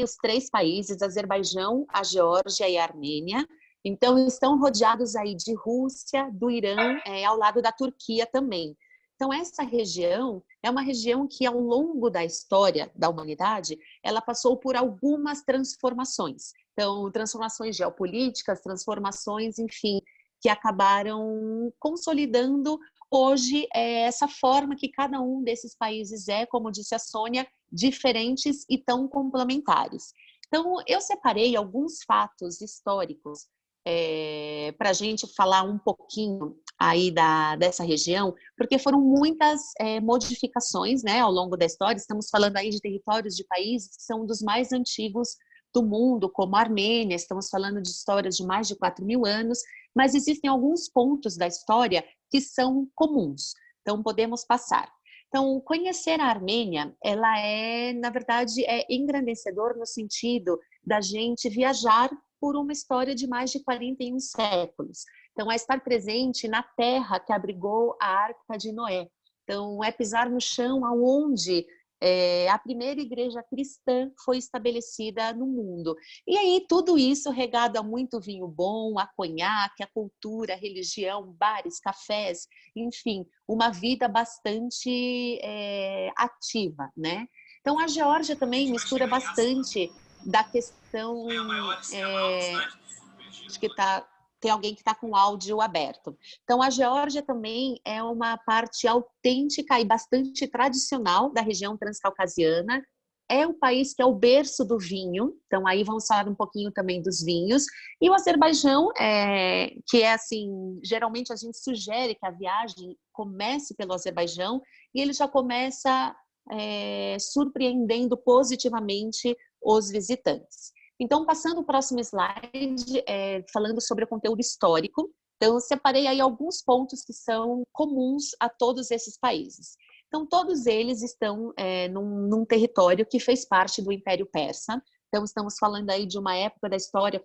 os três países, Azerbaijão, a Geórgia e a Armênia. Então, estão rodeados aí de Rússia, do Irã, ao lado da Turquia também. Então, essa região é uma região que, ao longo da história da humanidade, ela passou por algumas transformações. Então, transformações geopolíticas, transformações, enfim, que acabaram consolidando hoje essa forma que cada um desses países é, como disse a Sônia, diferentes e tão complementares. Então, eu separei alguns fatos históricos para a gente falar um pouquinho aí dessa região, porque foram muitas modificações, né, ao longo da história. Estamos falando aí de territórios de países que são dos mais antigos do mundo, como a Armênia. Estamos falando de histórias de mais de 4.000 anos, mas existem alguns pontos da história que são comuns. Então, podemos passar. Então, conhecer a Armênia, ela na verdade, engrandecedor no sentido da gente viajar por uma história de mais de 41 séculos. Então, é estar presente na terra que abrigou a Arca de Noé. Então, é pisar no chão aonde a primeira igreja cristã foi estabelecida no mundo. E aí, tudo isso regado a muito vinho bom, a conhaque, a cultura, a religião, bares, cafés, enfim, uma vida bastante ativa, né? Então, a Geórgia também mistura bastante da questão... acho que tem alguém que está com o áudio aberto. Então, a Geórgia também é uma parte autêntica e bastante tradicional da região transcaucasiana. É o país que é o berço do vinho. Então, aí vamos falar um pouquinho também dos vinhos. E o Azerbaijão, que é assim, geralmente a gente sugere que a viagem comece pelo Azerbaijão e ele já começa surpreendendo positivamente os visitantes. Então, passando o próximo slide, falando sobre o conteúdo histórico. Então, eu separei aí alguns pontos que são comuns a todos esses países. Então, todos eles estão num território que fez parte do Império Persa. Então, estamos falando aí de uma época da história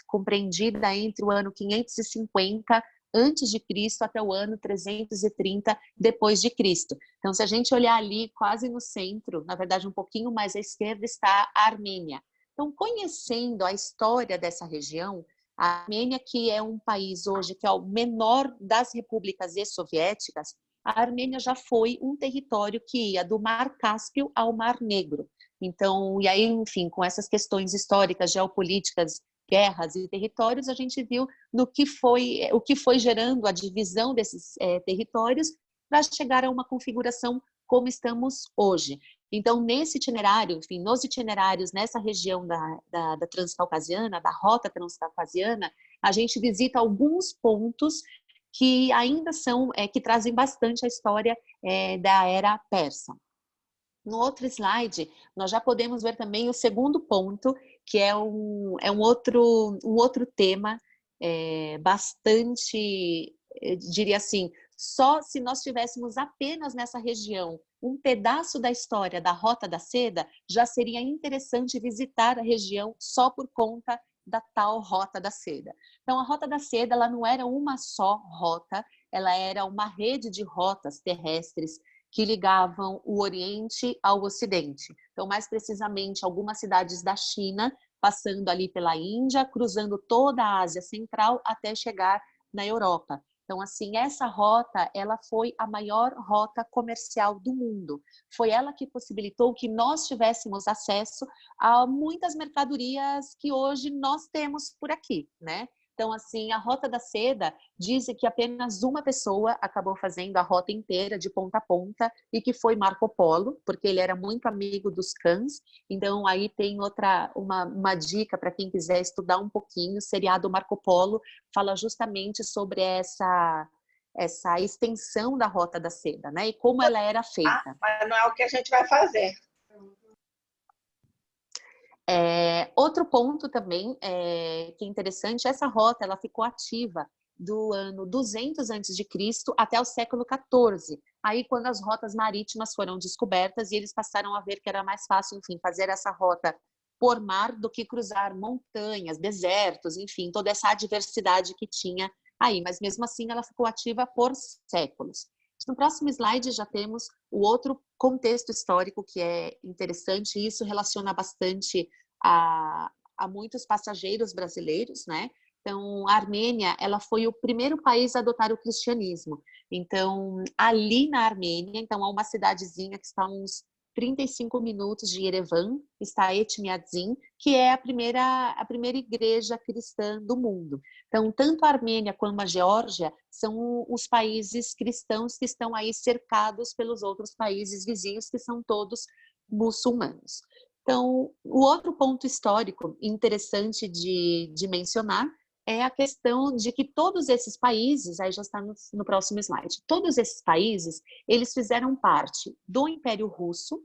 compreendida entre o ano 550 antes de Cristo até o ano 330 depois de Cristo. Então, se a gente olhar ali quase no centro, na verdade um pouquinho mais à esquerda, está a Armênia. Então, conhecendo a história dessa região, a Armênia, que é um país hoje que é o menor das repúblicas ex-soviéticas, a Armênia já foi um território que ia do Mar Cáspio ao Mar Negro. Então, e aí, enfim, com essas questões históricas, geopolíticas, guerras e territórios, a gente viu o que foi gerando a divisão desses territórios para chegar a uma configuração como estamos hoje. Então, nesse itinerário, enfim, nos itinerários nessa região da Transcaucasiana, da Rota Transcaucasiana, a gente visita alguns pontos que ainda são, que trazem bastante a história da era persa. No outro slide, nós já podemos ver também o segundo ponto, que é um outro tema bastante, diria assim, só se nós tivéssemos apenas nessa região um pedaço da história da Rota da Seda, já seria interessante visitar a região só por conta da tal Rota da Seda. Então, a Rota da Seda, ela não era uma só rota, ela era uma rede de rotas terrestres que ligavam o Oriente ao Ocidente. Então, mais precisamente, algumas cidades da China, passando ali pela Índia, cruzando toda a Ásia Central até chegar na Europa. Então, assim, essa rota, ela foi a maior rota comercial do mundo. Foi ela que possibilitou que nós tivéssemos acesso a muitas mercadorias que hoje nós temos por aqui, né? Então, assim, a Rota da Seda diz que apenas uma pessoa acabou fazendo a rota inteira, de ponta a ponta, e que foi Marco Polo, porque ele era muito amigo dos cães. Então, aí tem uma dica para quem quiser estudar um pouquinho. O seriado Marco Polo fala justamente sobre essa extensão da Rota da Seda, né? E como ela era feita. Mas não é o que a gente vai fazer. Outro ponto também que é interessante, essa rota ela ficou ativa do ano 200 a.C. até o século XIV. Aí, quando as rotas marítimas foram descobertas e eles passaram a ver que era mais fácil, enfim, fazer essa rota por mar do que cruzar montanhas, desertos, enfim, toda essa adversidade que tinha aí. Mas, mesmo assim, ela ficou ativa por séculos. No próximo slide já temos o outro contexto histórico que é interessante, e isso relaciona bastante a muitos passageiros brasileiros, né? Então, a Armênia, ela foi o primeiro país a adotar o cristianismo. Então, ali na Armênia, então, há uma cidadezinha que está a uns 35 minutos de Yerevan, está Etmiadzin, que é a primeira igreja cristã do mundo. Então, tanto a Armênia como a Geórgia são os países cristãos que estão aí cercados pelos outros países vizinhos, que são todos muçulmanos. Então, o outro ponto histórico interessante de mencionar é a questão de que todos esses países, aí já está no próximo slide, todos esses países, eles fizeram parte do Império Russo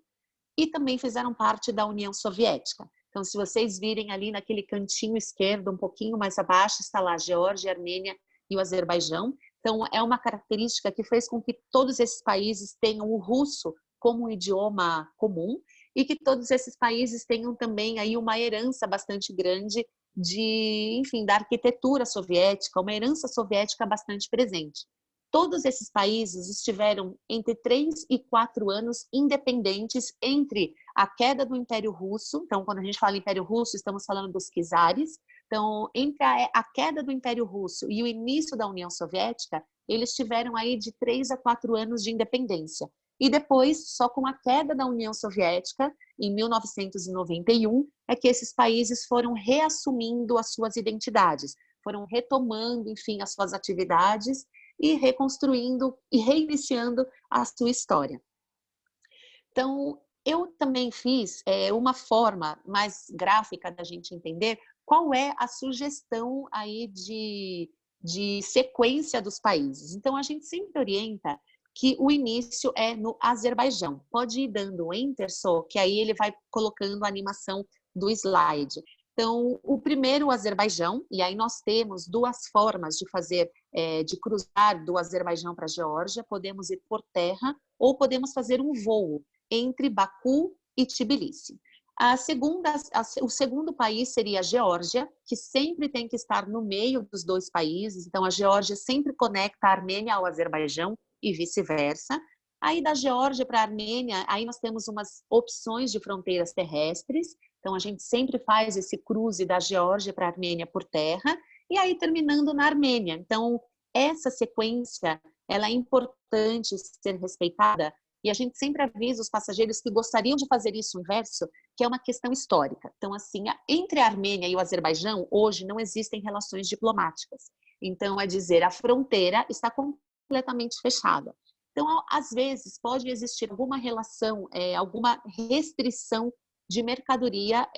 e também fizeram parte da União Soviética. Então, se vocês virem ali naquele cantinho esquerdo, um pouquinho mais abaixo, está lá a Geórgia, a Armênia e o Azerbaijão. Então, é uma característica que fez com que todos esses países tenham o russo como um idioma comum e que todos esses países tenham também aí uma herança bastante grande enfim, da arquitetura soviética, uma herança soviética bastante presente. Todos esses países estiveram entre 3 e 4 anos independentes entre a queda do Império Russo. Então, quando a gente fala Império Russo, estamos falando dos czares. Então, entre a queda do Império Russo e o início da União Soviética, eles tiveram aí de 3 a 4 anos de independência. E depois, só com a queda da União Soviética, em 1991, é que esses países foram reassumindo as suas identidades, foram retomando, enfim, as suas atividades e reconstruindo e reiniciando a sua história. Então, eu também fiz uma forma mais gráfica da gente entender qual é a sugestão aí de sequência dos países. Então, a gente sempre orienta que o início é no Azerbaijão. Pode ir dando enter só, que aí ele vai colocando a animação do slide. Então, o primeiro, o Azerbaijão, e aí nós temos duas formas de fazer, de cruzar do Azerbaijão para a Geórgia. Podemos ir por terra ou podemos fazer um voo entre Baku e Tbilisi. O segundo país seria a Geórgia, que sempre tem que estar no meio dos dois países. Então, a Geórgia sempre conecta a Armênia ao Azerbaijão e vice-versa. Aí, da Geórgia para a Armênia, aí nós temos umas opções de fronteiras terrestres. Então, a gente sempre faz esse cruze da Geórgia para a Armênia por terra. E aí, terminando na Armênia. Então, essa sequência, ela é importante ser respeitada. E a gente sempre avisa os passageiros que gostariam de fazer isso inverso, que é uma questão histórica. Então, assim, entre a Armênia e o Azerbaijão, hoje não existem relações diplomáticas. Então, é dizer, a fronteira está completamente fechada. Então, às vezes, pode existir alguma relação, alguma restrição de mercadoria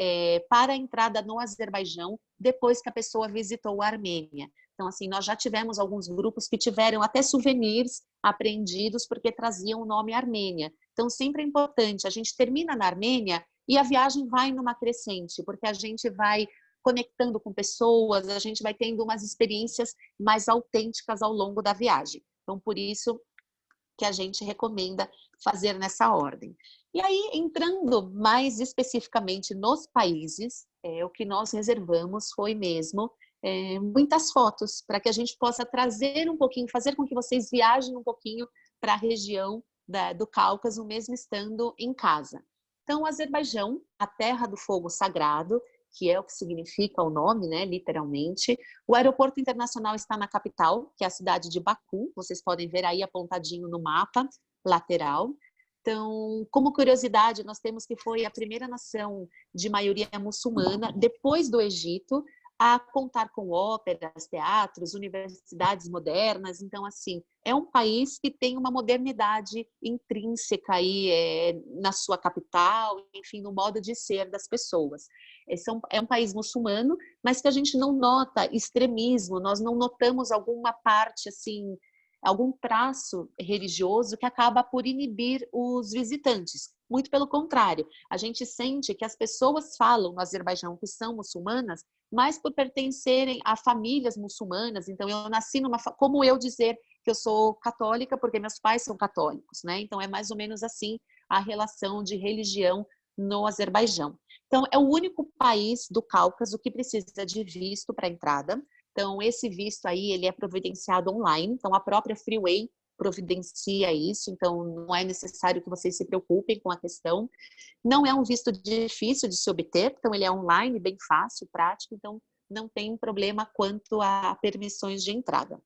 para a entrada no Azerbaijão depois que a pessoa visitou a Armênia. Então, assim, nós já tivemos alguns grupos que tiveram até souvenirs apreendidos porque traziam o nome Armênia. Então, sempre é importante, a gente termina na Armênia e a viagem vai numa crescente, porque a gente vai conectando com pessoas, a gente vai tendo umas experiências mais autênticas ao longo da viagem. Então, por isso que a gente recomenda fazer nessa ordem. E aí, entrando mais especificamente nos países, o que nós reservamos foi mesmo muitas fotos, para que a gente possa trazer um pouquinho, fazer com que vocês viajem um pouquinho para a região do Cáucaso, mesmo estando em casa. Então, o Azerbaijão, a terra do fogo sagrado, que é o que significa o nome, né, literalmente. O aeroporto internacional está na capital, que é a cidade de Baku. Vocês podem ver aí apontadinho no mapa lateral. Então, como curiosidade, nós temos que foi a primeira nação de maioria muçulmana, depois do Egito, a contar com óperas, teatros, universidades modernas. Então, assim, é um país que tem uma modernidade intrínseca aí, na sua capital, enfim, no modo de ser das pessoas. É um país muçulmano, mas que a gente não nota extremismo, nós não notamos alguma parte, assim, algum traço religioso que acaba por inibir os visitantes. Muito pelo contrário, a gente sente que as pessoas falam no Azerbaijão que são muçulmanas, mas por pertencerem a famílias muçulmanas. Então, eu nasci como eu dizer que eu sou católica porque meus pais são católicos, né? Então, é mais ou menos assim a relação de religião no Azerbaijão. Então, é o único país do Cáucaso que precisa de visto para entrada. Então, esse visto aí, ele é providenciado online. Então, a própria Freeway providencia isso, então não é necessário que vocês se preocupem com a questão. Não é um visto difícil de se obter, então ele é online, bem fácil, prático, então não tem problema quanto a permissões de entrada.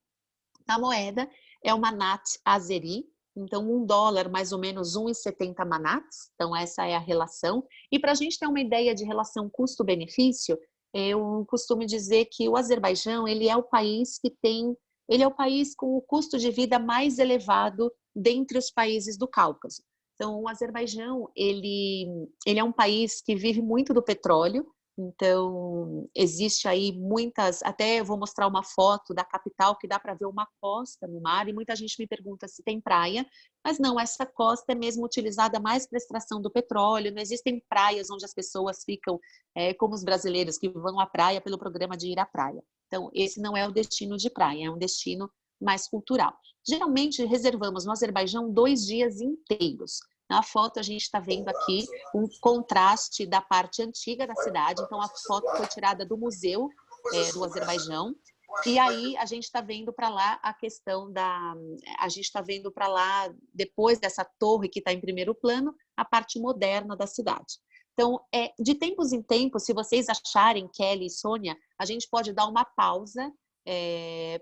A moeda é uma manat azeri, então $1 mais ou menos 1,70 manats, então essa é a relação. E para a gente ter uma ideia de relação custo-benefício, eu costumo dizer que o Azerbaijão ele é o país ele é o país com o custo de vida mais elevado dentre os países do Cáucaso. Então o Azerbaijão ele é um país que vive muito do petróleo. Então, existe aí muitas, até eu vou mostrar uma foto da capital que dá para ver uma costa no mar e muita gente me pergunta se tem praia, mas não, essa costa é mesmo utilizada mais para extração do petróleo, não existem praias onde as pessoas ficam como os brasileiros que vão à praia pelo programa de ir à praia. Então, esse não é o destino de praia, é um destino mais cultural. Geralmente, reservamos no Azerbaijão 2 dias inteiros. Na foto, a gente está vendo aqui um contraste da parte antiga da cidade. Então, a foto foi tirada do museu do Azerbaijão. E aí, a gente está vendo para lá a questão da... A gente está vendo para lá, depois dessa torre que está em primeiro plano, a parte moderna da cidade. Então, de tempos em tempos, se vocês acharem, Kelly e Sônia, a gente pode dar uma pausa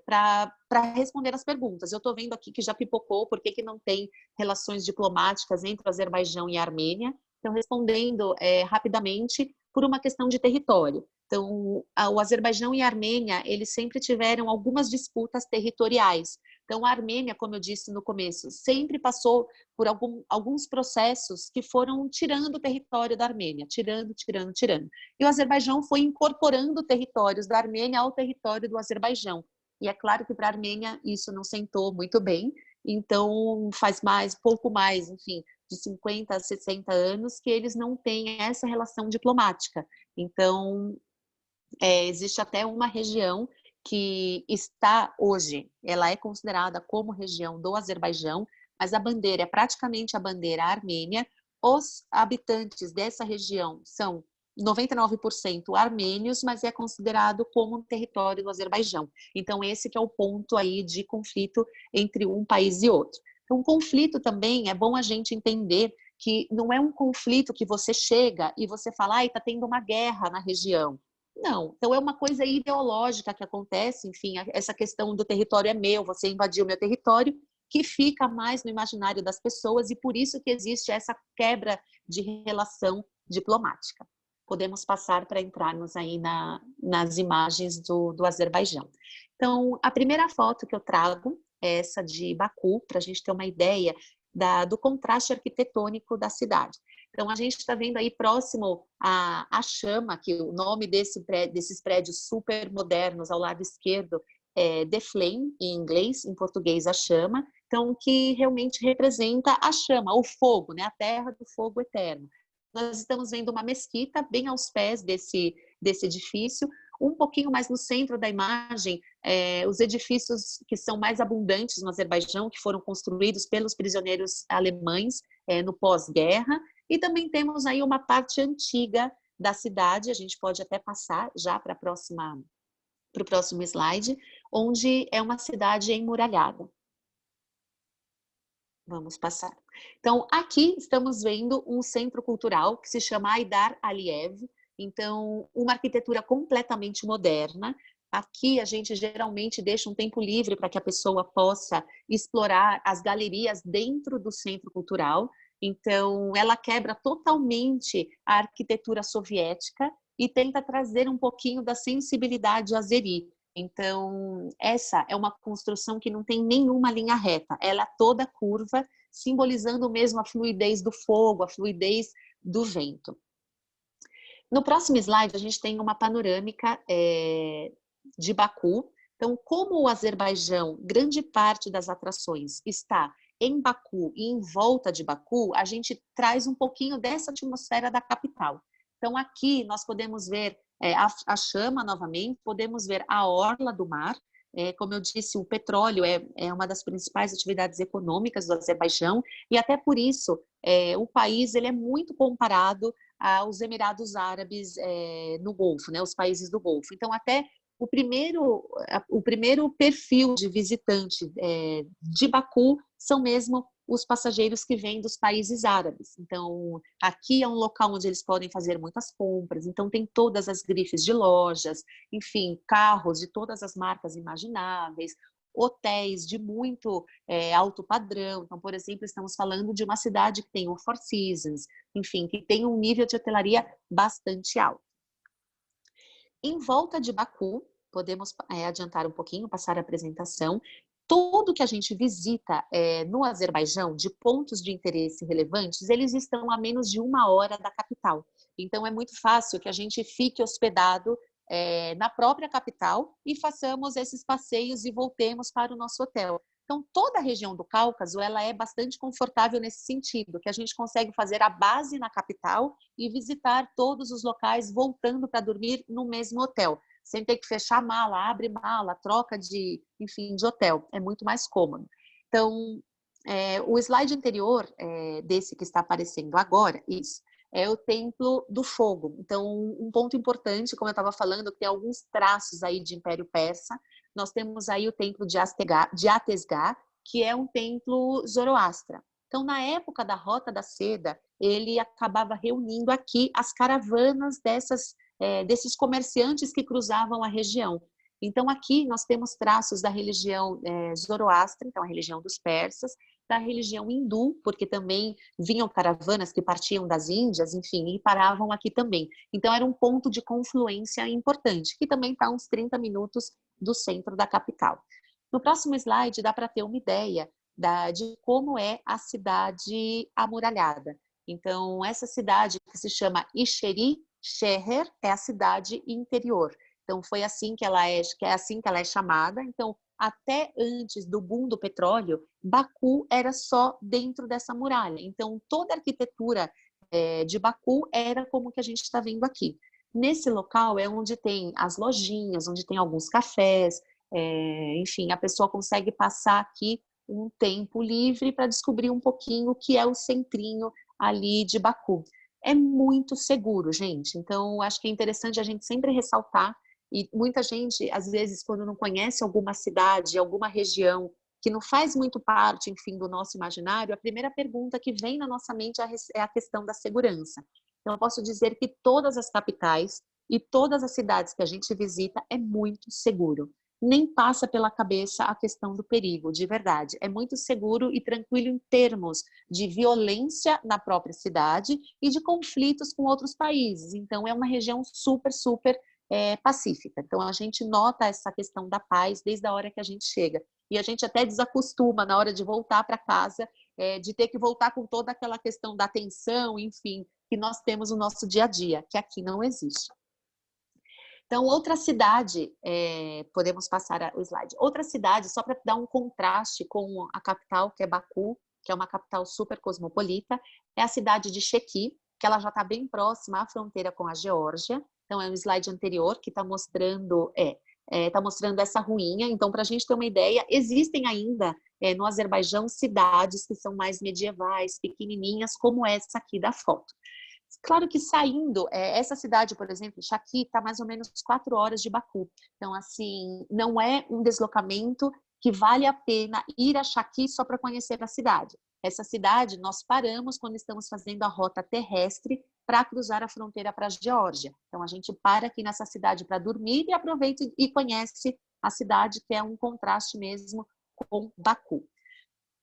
para responder as perguntas. Eu estou vendo aqui que já pipocou, por que não tem relações diplomáticas entre o Azerbaijão e a Armênia? Então, respondendo rapidamente, por uma questão de território. Então, o Azerbaijão e a Armênia, eles sempre tiveram algumas disputas territoriais. Então, a Armênia, como eu disse no começo, sempre passou por alguns processos que foram tirando o território da Armênia, tirando. E o Azerbaijão foi incorporando territórios da Armênia ao território do Azerbaijão. E é claro que para a Armênia isso não sentou muito bem, então faz pouco mais, enfim, de 50 a 60 anos que eles não têm essa relação diplomática. Então, existe até uma região que está hoje, ela é considerada como região do Azerbaijão, mas a bandeira é praticamente a bandeira armênia. Os habitantes dessa região são 99% armênios, mas é considerado como um território do Azerbaijão. Então, esse que é o ponto aí de conflito entre um país e outro. Então, conflito também é bom a gente entender que não é um conflito que você chega e você fala, está tendo uma guerra na região. Não, então é uma coisa ideológica que acontece, enfim, essa questão do território é meu, você invadiu meu território, que fica mais no imaginário das pessoas e por isso que existe essa quebra de relação diplomática. Podemos passar para entrarmos aí nas imagens do Azerbaijão. Então, a primeira foto que eu trago é essa de Baku, para a gente ter uma ideia do contraste arquitetônico da cidade. Então, a gente está vendo aí próximo a Chama, que o nome desses prédios super modernos ao lado esquerdo é The Flame, em inglês, em português a Chama, então que realmente representa a chama, o fogo, né? A terra do fogo eterno. Nós estamos vendo uma mesquita bem aos pés desse edifício, um pouquinho mais no centro da imagem, os edifícios que são mais abundantes no Azerbaijão, que foram construídos pelos prisioneiros alemães no pós-guerra, e também temos aí uma parte antiga da cidade, a gente pode até passar já para o próximo slide, onde é uma cidade emmuralhada. Vamos passar. Então, aqui estamos vendo um centro cultural que se chama Aidar Aliyev, então, uma arquitetura completamente moderna. Aqui a gente geralmente deixa um tempo livre para que a pessoa possa explorar as galerias dentro do centro cultural. Então, ela quebra totalmente a arquitetura soviética e tenta trazer um pouquinho da sensibilidade azeri. Então, essa é uma construção que não tem nenhuma linha reta, ela é toda curva, simbolizando mesmo a fluidez do fogo, a fluidez do vento. No próximo slide, a gente tem uma panorâmica de Baku. Então, como o Azerbaijão, grande parte das atrações está em Baku e em volta de Baku, a gente traz um pouquinho dessa atmosfera da capital. Então, aqui nós podemos ver a chama novamente, podemos ver a orla do mar. Como eu disse, o petróleo é uma das principais atividades econômicas do Azerbaijão e até por isso o país ele é muito comparado aos Emirados Árabes no Golfo, né, os países do Golfo. Então, até o primeiro perfil de visitante de Baku são mesmo os passageiros que vêm dos países árabes. Então, aqui é um local onde eles podem fazer muitas compras, então tem todas as grifes de lojas, enfim, carros de todas as marcas imagináveis, hotéis de muito alto padrão. Então, por exemplo, estamos falando de uma cidade que tem o Four Seasons, enfim, que tem um nível de hotelaria bastante alto. Em volta de Baku, podemos adiantar um pouquinho, passar a apresentação. Tudo que a gente visita no Azerbaijão, de pontos de interesse relevantes, eles estão a menos de 1 hora da capital. Então, é muito fácil que a gente fique hospedado na própria capital e façamos esses passeios e voltemos para o nosso hotel. Então, toda a região do Cáucaso, ela é bastante confortável nesse sentido, que a gente consegue fazer a base na capital e visitar todos os locais voltando para dormir no mesmo hotel, sem ter que fechar mala, abre mala, troca de hotel. É muito mais cômodo. Então, o slide anterior, desse que está aparecendo agora, isso, é o Templo do Fogo. Então, um ponto importante, como eu estava falando, que tem alguns traços aí de Império Persa. Nós temos aí o Templo de Atesgah, que é um templo zoroastra. Então, na época da Rota da Seda, ele acabava reunindo aqui as caravanas desses comerciantes que cruzavam a região. Então, aqui nós temos traços da religião zoroastra, então a religião dos persas, da religião hindu, porque também vinham caravanas que partiam das Índias, enfim, e paravam aqui também. Então, era um ponto de confluência importante, que também está a uns 30 minutos do centro da capital. No próximo slide, dá para ter uma ideia de como é a cidade amuralhada. Então, essa cidade que se chama Isheri Sheher é a cidade interior. Então, foi assim que ela é chamada. Então, até antes do boom do petróleo, Baku era só dentro dessa muralha. Então, toda a arquitetura de Baku era como que a gente está vendo aqui. Nesse local é onde tem as lojinhas, onde tem alguns cafés, enfim, a pessoa consegue passar aqui um tempo livre para descobrir um pouquinho o que é o centrinho ali de Baku. É muito seguro, gente. Então, acho que é interessante a gente sempre ressaltar. E muita gente, às vezes, quando não conhece alguma cidade, alguma região que não faz muito parte, enfim, do nosso imaginário, a primeira pergunta que vem na nossa mente é a questão da segurança. Então, eu posso dizer que todas as capitais e todas as cidades que a gente visita é muito seguro. Nem passa pela cabeça a questão do perigo, de verdade. É muito seguro e tranquilo em termos de violência na própria cidade e de conflitos com outros países. Então, é uma região super, super pacífica. Então, a gente nota essa questão da paz desde a hora que a gente chega. E a gente até desacostuma na hora de voltar para casa, de ter que voltar com toda aquela questão da tensão, enfim, que nós temos no nosso dia a dia, que aqui não existe. Então, outra cidade, podemos passar o slide. Outra cidade, só para dar um contraste com a capital, que é Baku, que é uma capital super cosmopolita, é a cidade de Sheki, que ela já está bem próxima à fronteira com a Geórgia. Então, é um slide anterior que está mostrando, mostrando essa ruinha. Então, para a gente ter uma ideia, existem ainda no Azerbaijão cidades que são mais medievais, pequenininhas, como essa aqui da foto. Claro que saindo, essa cidade, por exemplo, Shaki, está mais ou menos 4 horas de Baku. Então, assim, não é um deslocamento que vale a pena ir a Shaki só para conhecer a cidade. Essa cidade nós paramos quando estamos fazendo a rota terrestre para cruzar a fronteira para a Geórgia. Então, a gente para aqui nessa cidade para dormir e aproveita e conhece a cidade, que é um contraste mesmo com Baku.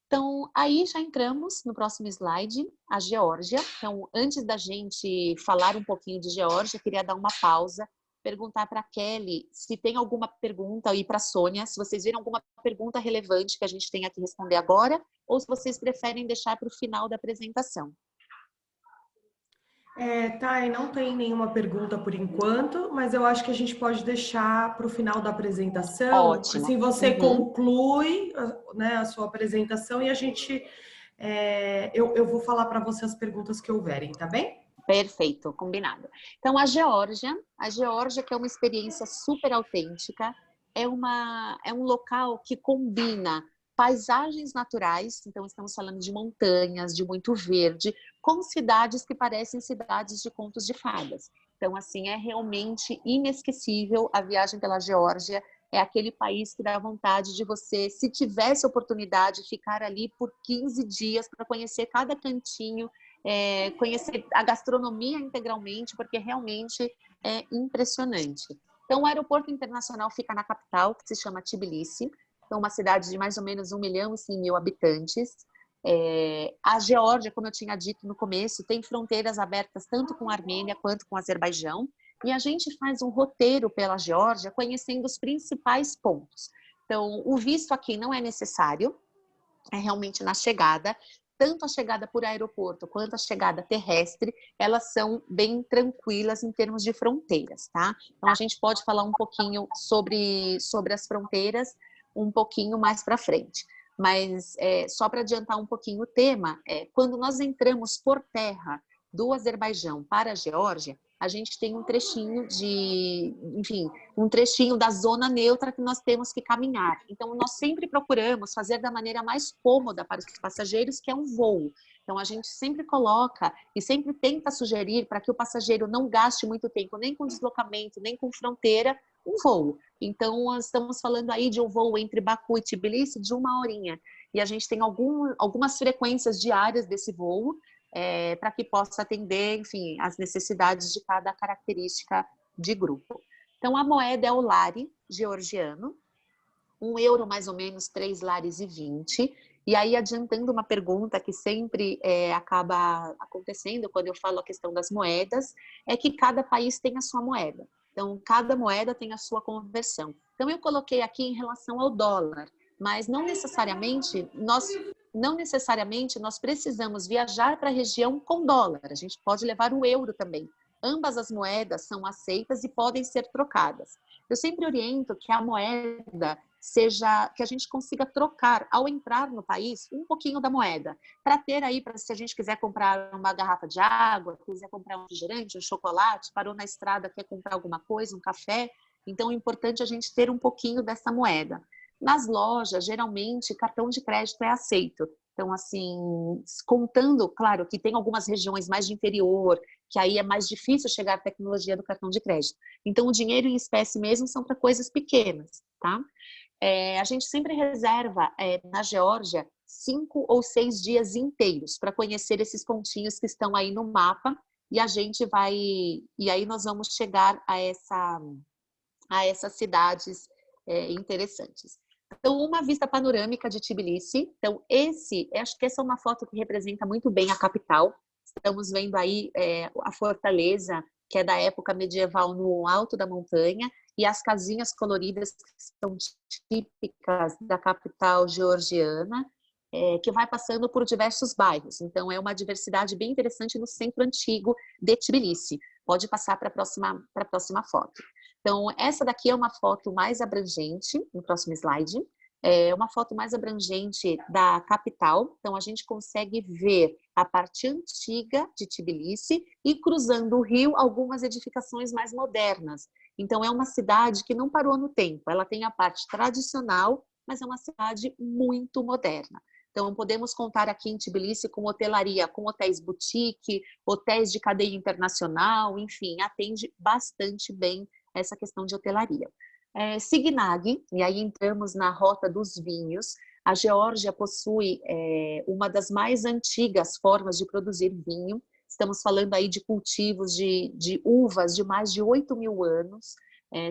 Então, aí já entramos no próximo slide, a Geórgia. Então, antes da gente falar um pouquinho de Geórgia, eu queria dar uma pausa, perguntar para a Kelly se tem alguma pergunta, e para a Sônia, se vocês viram alguma pergunta relevante que a gente tenha que responder agora, ou se vocês preferem deixar para o final da apresentação. Thay, não tem nenhuma pergunta por enquanto, mas eu acho que a gente pode deixar para o final da apresentação. Ótimo. Assim você conclui, né, a sua apresentação e a gente, eu vou falar para você as perguntas que houverem, tá bem? Perfeito, combinado. Então, a Geórgia, que é uma experiência super autêntica, é um local que combina paisagens naturais, então estamos falando de montanhas, de muito verde, com cidades que parecem cidades de contos de fadas. Então, assim, é realmente inesquecível a viagem pela Geórgia. É aquele país que dá vontade de você, se tivesse oportunidade, ficar ali por 15 dias para conhecer cada cantinho, conhecer a gastronomia integralmente, porque realmente é impressionante. Então, o aeroporto internacional fica na capital, que se chama Tbilisi, então uma cidade de mais ou menos 1.100.000 habitantes. A Geórgia, como eu tinha dito no começo, tem fronteiras abertas tanto com a Armênia quanto com o Azerbaijão, e a gente faz um roteiro pela Geórgia conhecendo os principais pontos. Então, o visto aqui não é necessário, é realmente na chegada. Tanto a chegada por aeroporto quanto a chegada terrestre, elas são bem tranquilas em termos de fronteiras, tá? Então, a gente pode falar um pouquinho sobre as fronteiras um pouquinho mais para frente. Mas, só para adiantar um pouquinho o tema, quando nós entramos por terra do Azerbaijão para a Geórgia, a gente tem um trechinho um trechinho da zona neutra que nós temos que caminhar. Então, nós sempre procuramos fazer da maneira mais cômoda para os passageiros, que é um voo. Então, a gente sempre coloca e sempre tenta sugerir para que o passageiro não gaste muito tempo, nem com deslocamento, nem com fronteira, um voo. Então, nós estamos falando aí de um voo entre Baku e Tbilisi de 1 horinha. E a gente tem algumas frequências diárias desse voo, para que possa atender, enfim, as necessidades de cada característica de grupo. Então, a moeda é o lari georgiano, €1 mais ou menos 3,20 lares. E aí, adiantando uma pergunta que sempre acaba acontecendo quando eu falo a questão das moedas, é que cada país tem a sua moeda. Então, cada moeda tem a sua conversão. Então, eu coloquei aqui em relação ao dólar, mas não necessariamente nós precisamos viajar para a região com dólar. A gente pode levar o euro também. Ambas as moedas são aceitas e podem ser trocadas. Eu sempre oriento que a moeda seja, que a gente consiga trocar ao entrar no país um pouquinho da moeda, para ter aí, se a gente quiser comprar uma garrafa de água, quiser comprar um refrigerante, um chocolate, parou na estrada, quer comprar alguma coisa, um café. Então, é importante a gente ter um pouquinho dessa moeda. Nas lojas, geralmente, cartão de crédito é aceito. Então, assim, contando, claro, que tem algumas regiões mais de interior, que aí é mais difícil chegar à tecnologia do cartão de crédito. Então, o dinheiro em espécie mesmo são para coisas pequenas, tá? A gente sempre reserva, na Geórgia, 5 ou 6 dias inteiros para conhecer esses pontinhos que estão aí no mapa, e aí nós vamos chegar a essas cidades interessantes. Então, uma vista panorâmica de Tbilisi. Então, acho que essa é uma foto que representa muito bem a capital. Estamos vendo aí a fortaleza, que é da época medieval, no alto da montanha, e as casinhas coloridas que são típicas da capital georgiana, que vai passando por diversos bairros. Então, é uma diversidade bem interessante no centro antigo de Tbilisi. Pode passar para a próxima foto. Então, essa daqui é uma foto mais abrangente, no próximo slide. É uma foto mais abrangente da capital. Então, a gente consegue ver a parte antiga de Tbilisi e, cruzando o rio, algumas edificações mais modernas. Então, é uma cidade que não parou no tempo. Ela tem a parte tradicional, mas é uma cidade muito moderna. Então, podemos contar aqui em Tbilisi com hotelaria, com hotéis boutique, hotéis de cadeia internacional, enfim, atende bastante bem essa questão de hotelaria. Signag, e aí entramos na rota dos vinhos. A Geórgia possui uma das mais antigas formas de produzir vinho. Estamos falando aí de cultivos de uvas de mais de 8.000 anos.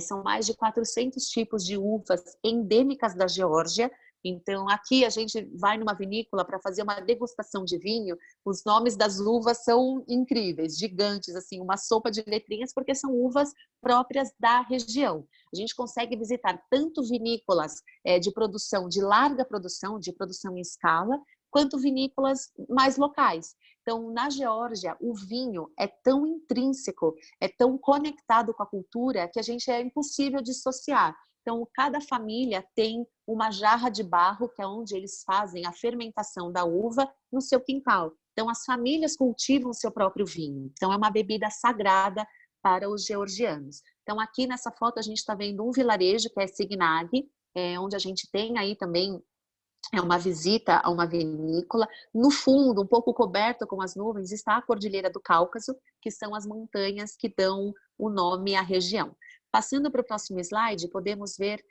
São mais de 400 tipos de uvas endêmicas da Geórgia. Então, aqui a gente vai numa vinícola para fazer uma degustação de vinho, os nomes das uvas são incríveis, gigantes, assim, uma sopa de letrinhas, porque são uvas próprias da região. A gente consegue visitar tanto vinícolas de produção, de larga produção, de produção em escala, quanto vinícolas mais locais. Então, na Geórgia, o vinho é tão intrínseco, é tão conectado com a cultura, que a gente é impossível dissociar. Então, cada família tem uma jarra de barro, que é onde eles fazem a fermentação da uva, no seu quintal. Então, as famílias cultivam o seu próprio vinho. Então, é uma bebida sagrada para os georgianos. Então, aqui nessa foto, a gente está vendo um vilarejo, que é Signag, onde a gente tem aí também É uma visita a uma vinícola. No fundo, um pouco coberto com as nuvens, está a Cordilheira do Cáucaso, que são as montanhas que dão o nome à região. Passando para o próximo slide, podemos ver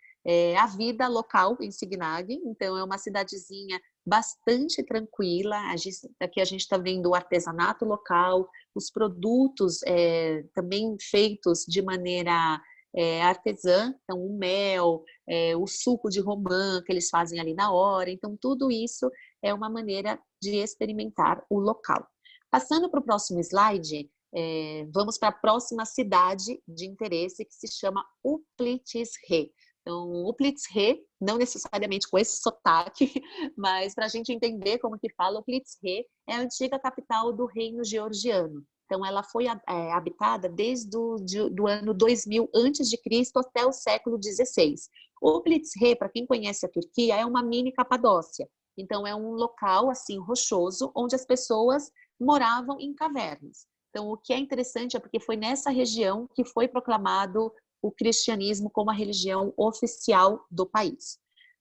a vida local em Signag. Então, é uma cidadezinha bastante tranquila. Aqui a gente está vendo o artesanato local, os produtos também feitos de maneira artesã, então o mel, o suco de romã que eles fazem ali na hora. Então, tudo isso é uma maneira de experimentar o local. Passando para o próximo slide, vamos para a próxima cidade de interesse, que se chama Uplitz-Re. Então, Uplitz-Re, não necessariamente com esse sotaque, mas para a gente entender como que fala, Uplitz-Re é a antiga capital do reino georgiano. Então, ela foi habitada desde do ano 2000 a.C. até o século XVI. Uplitz-Re, para quem conhece a Turquia, é uma mini Capadócia. Então, é um local assim rochoso, onde as pessoas moravam em cavernas. Então, o que é interessante é porque foi nessa região que foi proclamado o cristianismo como a religião oficial do país.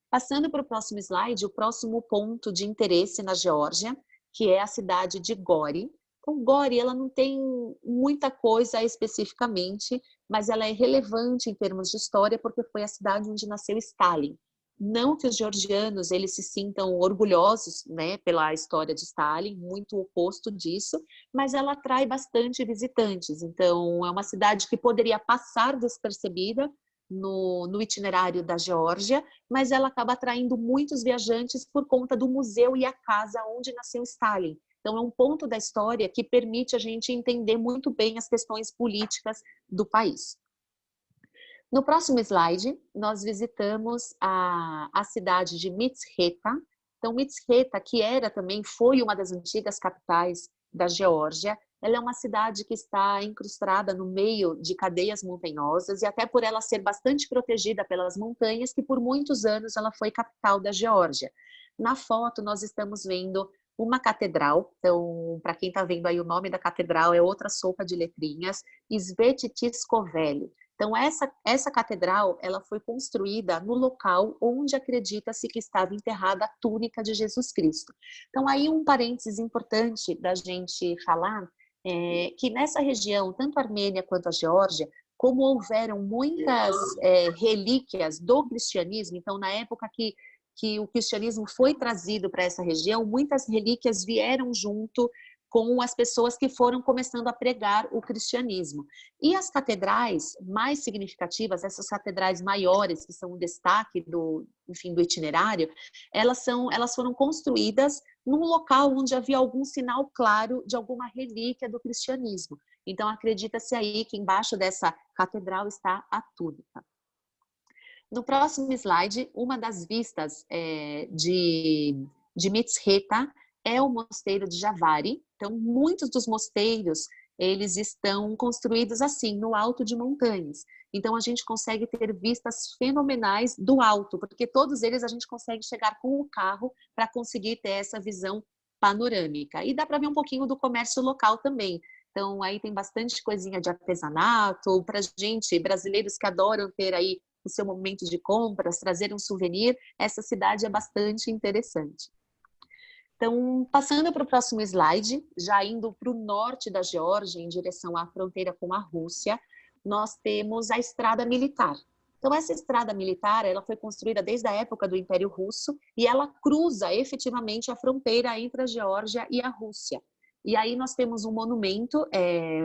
Passando para o próximo slide, o próximo ponto de interesse na Geórgia, que é a cidade de Gori. Então, Gori, ela não tem muita coisa especificamente, mas ela é relevante em termos de história porque foi a cidade onde nasceu Stalin. Não que os georgianos eles se sintam orgulhosos, né, pela história de Stalin, muito o oposto disso, mas ela atrai bastante visitantes. Então, é uma cidade que poderia passar despercebida no itinerário da Geórgia, mas ela acaba atraindo muitos viajantes por conta do museu e a casa onde nasceu Stalin. Então, é um ponto da história que permite a gente entender muito bem as questões políticas do país. No próximo slide, nós visitamos a cidade de Mitskheta. Então, Mitskheta, que foi uma das antigas capitais da Geórgia, ela é uma cidade que está incrustada no meio de cadeias montanhosas e até por ela ser bastante protegida pelas montanhas, que por muitos anos ela foi capital da Geórgia. Na foto, nós estamos vendo uma catedral. Então, para quem está vendo aí, o nome da catedral é outra sopa de letrinhas, Svetitiskoveli. Então, essa catedral ela foi construída no local onde acredita-se que estava enterrada a túnica de Jesus Cristo. Então, aí um parênteses importante da gente falar é que nessa região, tanto a Armênia quanto a Geórgia, como houveram muitas relíquias do cristianismo, então, na época que o cristianismo foi trazido para essa região, muitas relíquias vieram junto com as pessoas que foram começando a pregar o cristianismo. E as catedrais mais significativas, essas catedrais maiores, que são o destaque do itinerário, elas foram construídas num local onde havia algum sinal claro de alguma relíquia do cristianismo. Então, acredita-se aí que embaixo dessa catedral está a túnica. No próximo slide, uma das vistas de Mitskheta é o mosteiro de Javari. Então, muitos dos mosteiros, eles estão construídos assim, no alto de montanhas. Então, a gente consegue ter vistas fenomenais do alto, porque todos eles a gente consegue chegar com o carro para conseguir ter essa visão panorâmica. E dá para ver um pouquinho do comércio local também. Então, aí tem bastante coisinha de artesanato, para gente, brasileiros que adoram ter aí o seu momento de compras, trazer um souvenir, essa cidade é bastante interessante. Então, passando para o próximo slide, já indo para o norte da Geórgia, em direção à fronteira com a Rússia, nós temos a estrada militar. Então, essa estrada militar, ela foi construída desde a época do Império Russo e ela cruza efetivamente a fronteira entre a Geórgia e a Rússia. E aí nós temos um monumento,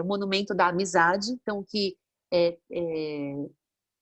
o Monumento da Amizade, então que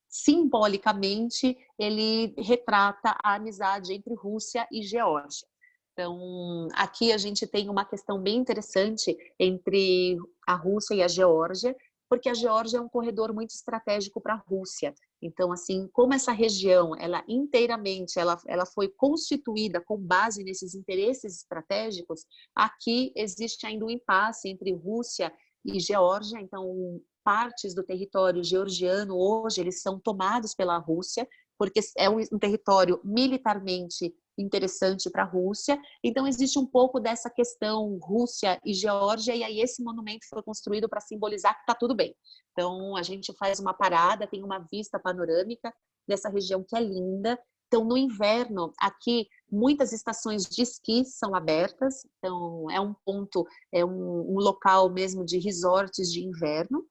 simbolicamente ele retrata a amizade entre Rússia e Geórgia. Então, aqui a gente tem uma questão bem interessante entre a Rússia e a Geórgia, porque a Geórgia é um corredor muito estratégico para a Rússia. Então, assim, como essa região, ela inteiramente, ela foi constituída com base nesses interesses estratégicos, aqui existe ainda um impasse entre Rússia e Geórgia. Então, partes do território georgiano hoje eles são tomados pela Rússia, porque é um território militarmente interessante para a Rússia. Então, existe um pouco dessa questão Rússia e Geórgia, e aí esse monumento foi construído para simbolizar que está tudo bem. Então, a gente faz uma parada, tem uma vista panorâmica dessa região que é linda, Então, no inverno, aqui, muitas estações de esqui são abertas. Então, é um ponto, é um local mesmo de resorts de inverno,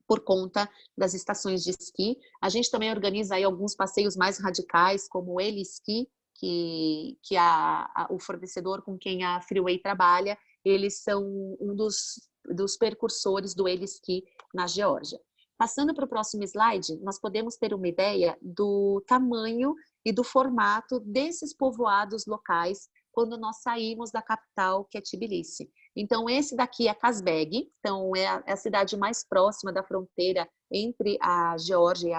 por conta das estações de esqui. A gente também organiza aí alguns passeios mais radicais, como o Heli-Ski, que o fornecedor com quem a Freeway trabalha, eles são um dos percursores do Heli-Ski na Geórgia. Passando para o próximo slide, nós podemos ter uma ideia do tamanho e do formato desses povoados locais quando nós saímos da capital, que é Tbilisi. Então, esse daqui é Kazbeg, então é a cidade mais próxima da fronteira entre a Geórgia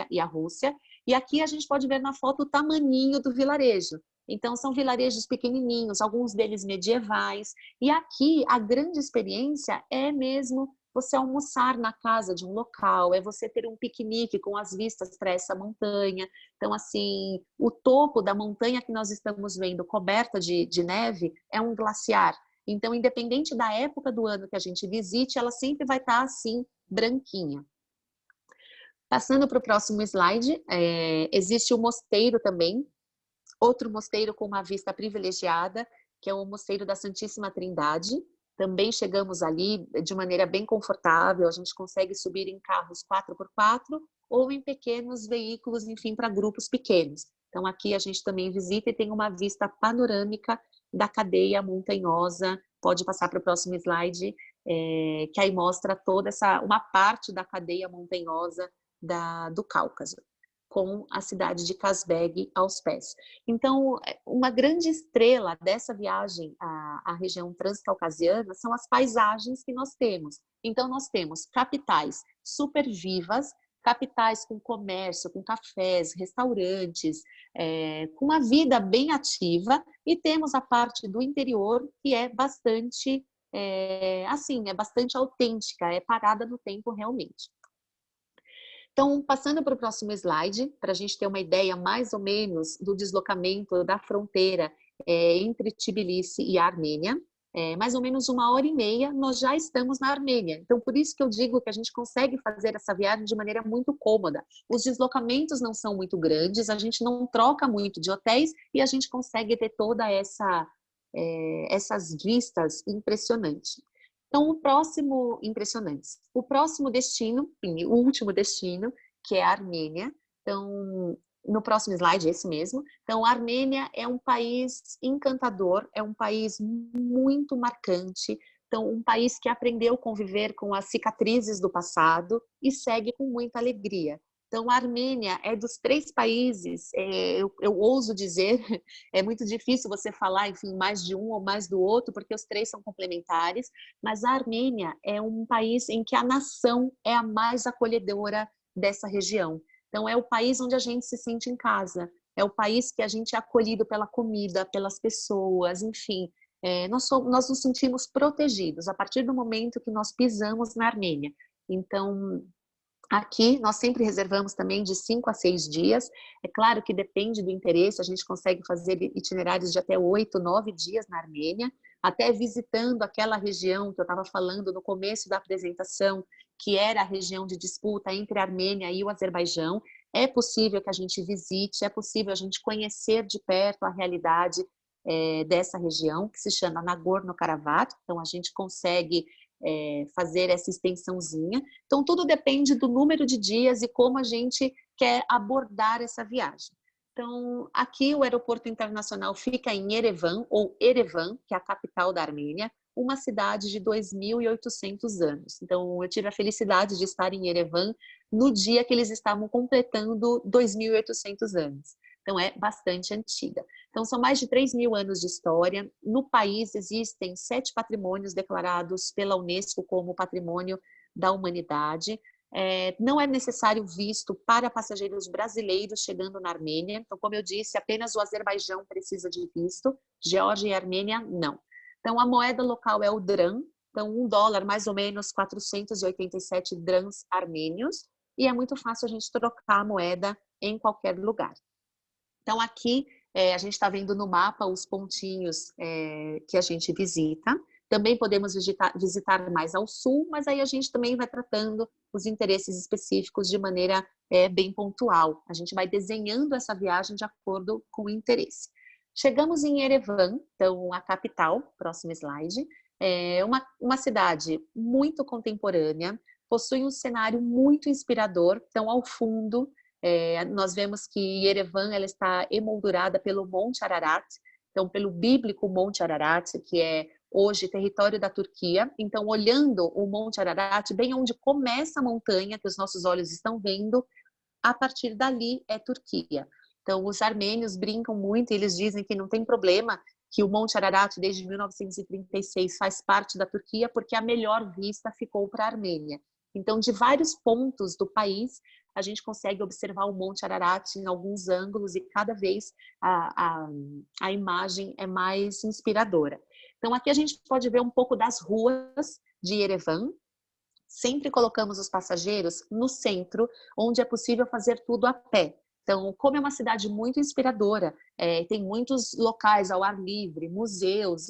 e a Rússia. E aqui a gente pode ver na foto o tamaninho do vilarejo. Então, são vilarejos pequenininhos, alguns deles medievais. E aqui a grande experiência é mesmo você almoçar na casa de um local, é você ter um piquenique com as vistas para essa montanha. Então, assim, o topo da montanha que nós estamos vendo coberta de neve é um glaciar. Então, independente da época do ano que a gente visite, ela sempre vai estar assim, branquinha. Passando para o próximo slide, existe o mosteiro também, outro mosteiro com uma vista privilegiada, que é o Mosteiro da Santíssima Trindade. Também chegamos ali de maneira bem confortável, a gente consegue subir em carros 4x4 ou em pequenos veículos, enfim, para grupos pequenos. Então, aqui a gente também visita e tem uma vista panorâmica da cadeia montanhosa. Pode passar para o próximo slide, que aí mostra toda uma parte da cadeia montanhosa do Cáucaso, com a cidade de Kazbeg aos pés. Então, uma grande estrela dessa viagem à região transcaucasiana são as paisagens que nós temos. Então, nós temos capitais super vivas, capitais com comércio, com cafés, restaurantes, com uma vida bem ativa, e temos a parte do interior que é bastante, é bastante autêntica, é parada no tempo realmente. Então, passando para o próximo slide, para a gente ter uma ideia mais ou menos do deslocamento da fronteira entre Tbilisi e a Armênia, mais ou menos 1h30 nós já estamos na Armênia. Então, por isso que eu digo que a gente consegue fazer essa viagem de maneira muito cômoda. Os deslocamentos não são muito grandes, a gente não troca muito de hotéis e a gente consegue ter toda essas vistas impressionantes. Então, o próximo destino, o último destino, que é a Armênia. Então, no próximo slide, esse mesmo. Então, a Armênia é um país encantador, é um país muito marcante. Então, um país que aprendeu a conviver com as cicatrizes do passado e segue com muita alegria. Então, a Armênia é dos 3 países, eu ouso dizer, é muito difícil você falar, enfim, mais de um ou mais do outro, porque os 3 são complementares, mas a Armênia é um país em que a nação é a mais acolhedora dessa região. Então, é o país onde a gente se sente em casa, é o país que a gente é acolhido pela comida, pelas pessoas, enfim. Nós nos sentimos protegidos a partir do momento que nós pisamos na Armênia. Então, aqui, nós sempre reservamos também de 5 a 6 dias. É claro que depende do interesse, a gente consegue fazer itinerários de até 8, 9 dias na Armênia, até visitando aquela região que eu estava falando no começo da apresentação, que era a região de disputa entre a Armênia e o Azerbaijão. É possível que a gente visite, é possível a gente conhecer de perto a realidade dessa região, que se chama Nagorno-Karabakh. Então, a gente consegue fazer essa extensãozinha. Então, tudo depende do número de dias e como a gente quer abordar essa viagem. Então, aqui o aeroporto internacional fica em Yerevan, ou Erevan, que é a capital da Armênia, uma cidade de 2.800 anos. Então, eu tive a felicidade de estar em Yerevan no dia que eles estavam completando 2.800 anos. Então, é bastante antiga. Então, são mais de 3.000 anos de história. No país existem 7 patrimônios declarados pela Unesco como Patrimônio da Humanidade. Não é necessário visto para passageiros brasileiros chegando na Armênia. Então, como eu disse, apenas o Azerbaijão precisa de visto. Geórgia e Armênia, não. Então, a moeda local é o dram. Então, $1, mais ou menos 487 drams armênios. E é muito fácil a gente trocar a moeda em qualquer lugar. Então, aqui a gente está vendo no mapa os pontinhos que a gente visita. Também podemos visitar mais ao sul, mas aí a gente também vai tratando os interesses específicos de maneira bem pontual. A gente vai desenhando essa viagem de acordo com o interesse. Chegamos em Erevan, então a capital, próximo slide. É uma cidade muito contemporânea, possui um cenário muito inspirador. Então, ao fundo, nós vemos que Erevan ela está emoldurada pelo Monte Ararat, então pelo bíblico Monte Ararat, que é hoje território da Turquia. Então, olhando o Monte Ararat, bem onde começa a montanha, que os nossos olhos estão vendo, a partir dali é Turquia. Então, os armênios brincam muito e eles dizem que não tem problema que o Monte Ararat, desde 1936, faz parte da Turquia, porque a melhor vista ficou para a Armênia. Então, de vários pontos do país, a gente consegue observar o Monte Ararat em alguns ângulos e cada vez a imagem é mais inspiradora. Então, aqui a gente pode ver um pouco das ruas de Erevan. Sempre colocamos os passageiros no centro, onde é possível fazer tudo a pé. Então, como é uma cidade muito inspiradora, tem muitos locais ao ar livre, museus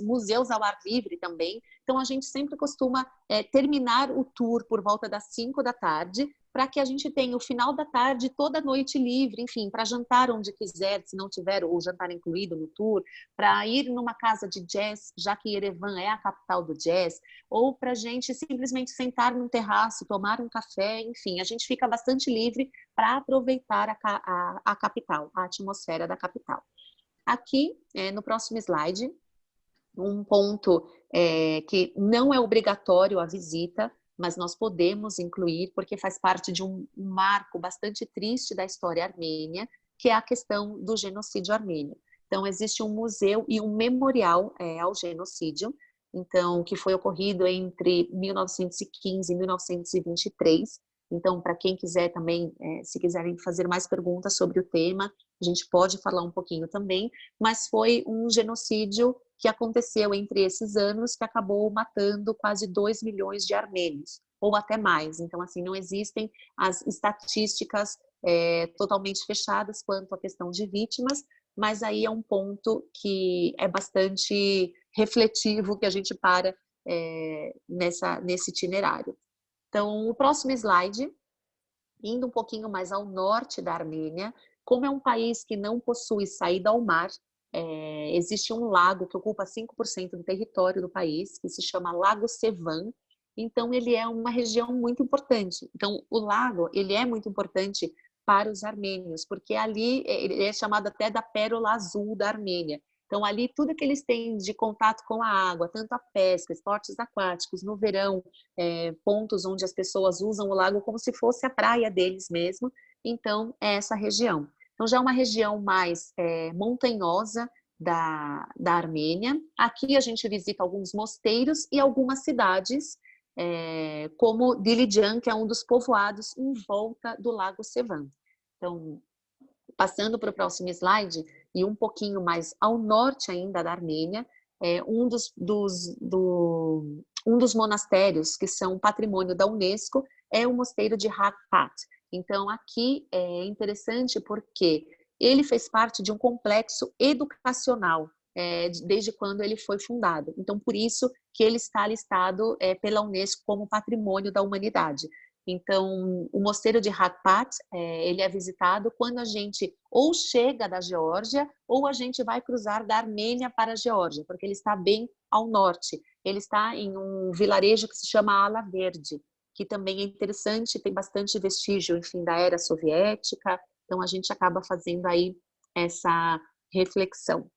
ao ar livre também. Então, a gente sempre costuma terminar o tour por volta das 5 da tarde, para que a gente tenha o final da tarde, toda a noite livre, enfim, para jantar onde quiser, se não tiver o jantar incluído no tour, para ir numa casa de jazz, já que Erevan é a capital do jazz, ou para a gente simplesmente sentar num terraço, tomar um café, enfim, a gente fica bastante livre para aproveitar a capital, a atmosfera da capital. Aqui, no próximo slide, um ponto que não é obrigatório a visita, mas nós podemos incluir, porque faz parte de um marco bastante triste da história armênia, que é a questão do genocídio armênio. Então, existe um museu e um memorial ao genocídio, então, que foi ocorrido entre 1915 e 1923. Então, para quem quiser também, se quiserem fazer mais perguntas sobre o tema, a gente pode falar um pouquinho também, mas foi um genocídio que aconteceu entre esses anos, que acabou matando quase 2 milhões de armênios, ou até mais. Então, assim, não existem as estatísticas totalmente fechadas quanto à questão de vítimas, mas aí é um ponto que é bastante refletivo, que a gente para nesse itinerário. Então, o próximo slide, indo um pouquinho mais ao norte da Armênia, como é um país que não possui saída ao mar, existe um lago que ocupa 5% do território do país, que se chama Lago Sevan. Então, ele é uma região muito importante. Então, o lago, ele é muito importante para os armênios, porque ali ele é chamado até da Pérola Azul da Armênia. Então, ali, tudo que eles têm de contato com a água, tanto a pesca, esportes aquáticos, no verão, pontos onde as pessoas usam o lago como se fosse a praia deles mesmo. Então, é essa região. Então, já é uma região mais montanhosa da Armênia. Aqui a gente visita alguns mosteiros e algumas cidades, como Dilijan, que é um dos povoados em volta do Lago Sevan. Então, passando para o próximo slide, e um pouquinho mais ao norte ainda da Armênia, um dos monastérios que são patrimônio da Unesco é o mosteiro de Hakpat. Então, aqui é interessante porque ele fez parte de um complexo educacional desde quando ele foi fundado. Então, por isso que ele está listado pela Unesco como patrimônio da humanidade. Então, o mosteiro de Hakpat, ele é visitado quando a gente ou chega da Geórgia ou a gente vai cruzar da Armênia para a Geórgia, porque ele está bem ao norte. Ele está em um vilarejo que se chama Ala Verde, que também é interessante, tem bastante vestígio, enfim, da era soviética. Então, a gente acaba fazendo aí essa reflexão.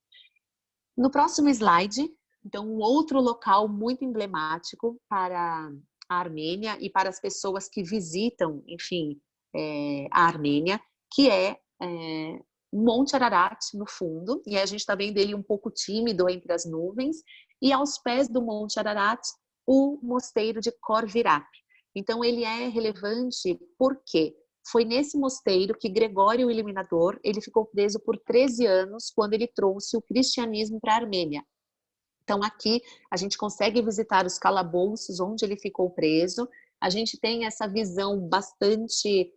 No próximo slide, então, um outro local muito emblemático para a Armênia e para as pessoas que visitam, enfim, a Armênia, que é Monte Ararat, no fundo, e a gente está vendo ele um pouco tímido entre as nuvens, e aos pés do Monte Ararat, o mosteiro de Khor Virap. Então, ele é relevante porque foi nesse mosteiro que Gregório o Iluminador, ele ficou preso por 13 anos quando ele trouxe o cristianismo para a Armênia. Então, aqui a gente consegue visitar os calabouços onde ele ficou preso. A gente tem essa visão bastante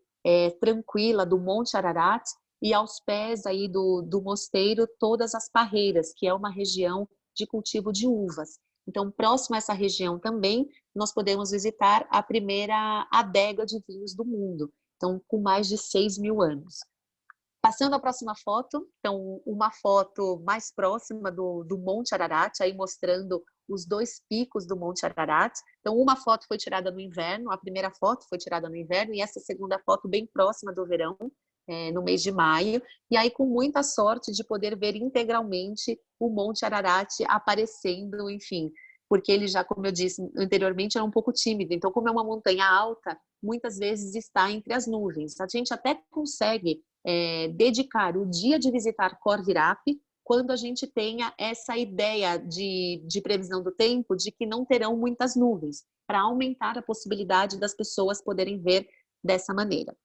tranquila do Monte Ararat e aos pés aí do mosteiro todas as parreiras, que é uma região de cultivo de uvas. Então, próximo a essa região também, nós podemos visitar a primeira adega de vinhos do mundo, então com mais de 6.000 anos. Passando a próxima foto, então uma foto mais próxima do Monte Ararat, aí mostrando os 2 picos do Monte Ararat. Então uma foto foi tirada no inverno, a primeira foto foi tirada no inverno e essa segunda foto bem próxima do verão, no mês de maio. E aí com muita sorte de poder ver integralmente o Monte Ararat aparecendo, enfim, porque ele já, como eu disse anteriormente, era um pouco tímido. Então como é uma montanha alta, muitas vezes está entre as nuvens. A gente até consegue dedicar o dia de visitar Corvirap quando a gente tenha essa ideia de previsão do tempo de que não terão muitas nuvens, para aumentar a possibilidade das pessoas poderem ver dessa maneira.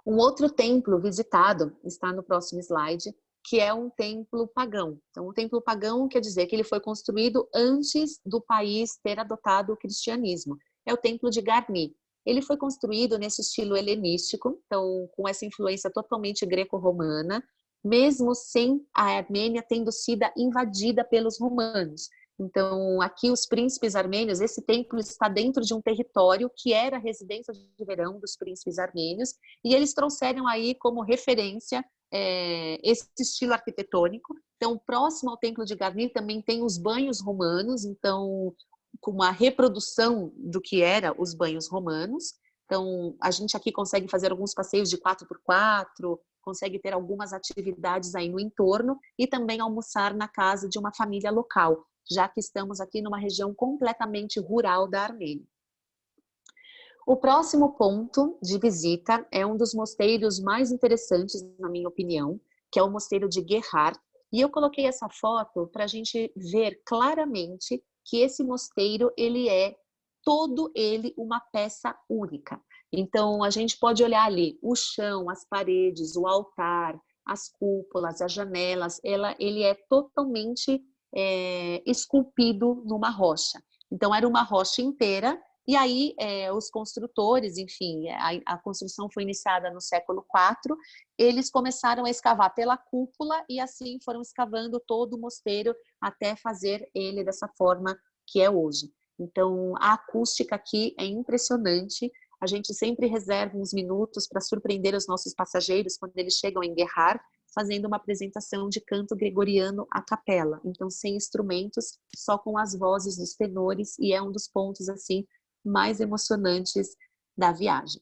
Um outro templo visitado está no próximo slide, que é um templo pagão. Então, o templo pagão quer dizer que ele foi construído antes do país ter adotado o cristianismo. É o templo de Garni. Ele foi construído nesse estilo helenístico, então com essa influência totalmente greco-romana, mesmo sem a Armênia tendo sido invadida pelos romanos. Então, aqui os príncipes armênios, esse templo está dentro de um território que era a residência de verão dos príncipes armênios, e eles trouxeram aí como referência esse estilo arquitetônico. Então, próximo ao templo de Garni também tem os banhos romanos, então com uma reprodução do que era os banhos romanos. Então, a gente aqui consegue fazer alguns passeios de 4x4, consegue ter algumas atividades aí no entorno e também almoçar na casa de uma família local, já que estamos aqui numa região completamente rural da Armênia. O próximo ponto de visita é um dos mosteiros mais interessantes, na minha opinião, que é o mosteiro de Gerhard. E eu coloquei essa foto para a gente ver claramente que esse mosteiro, ele é todo ele uma peça única. Então, a gente pode olhar ali o chão, as paredes, o altar, as cúpulas, as janelas, ele é totalmente esculpido numa rocha. Então, era uma rocha inteira, e aí os construtores, enfim, a construção foi iniciada no século IV, eles começaram a escavar pela cúpula e assim foram escavando todo o mosteiro até fazer ele dessa forma que é hoje. Então, a acústica aqui é impressionante. A gente sempre reserva uns minutos para surpreender os nossos passageiros quando eles chegam em Gerhard, fazendo uma apresentação de canto gregoriano a capela. Então, sem instrumentos, só com as vozes dos tenores, e é um dos pontos assim mais emocionantes da viagem.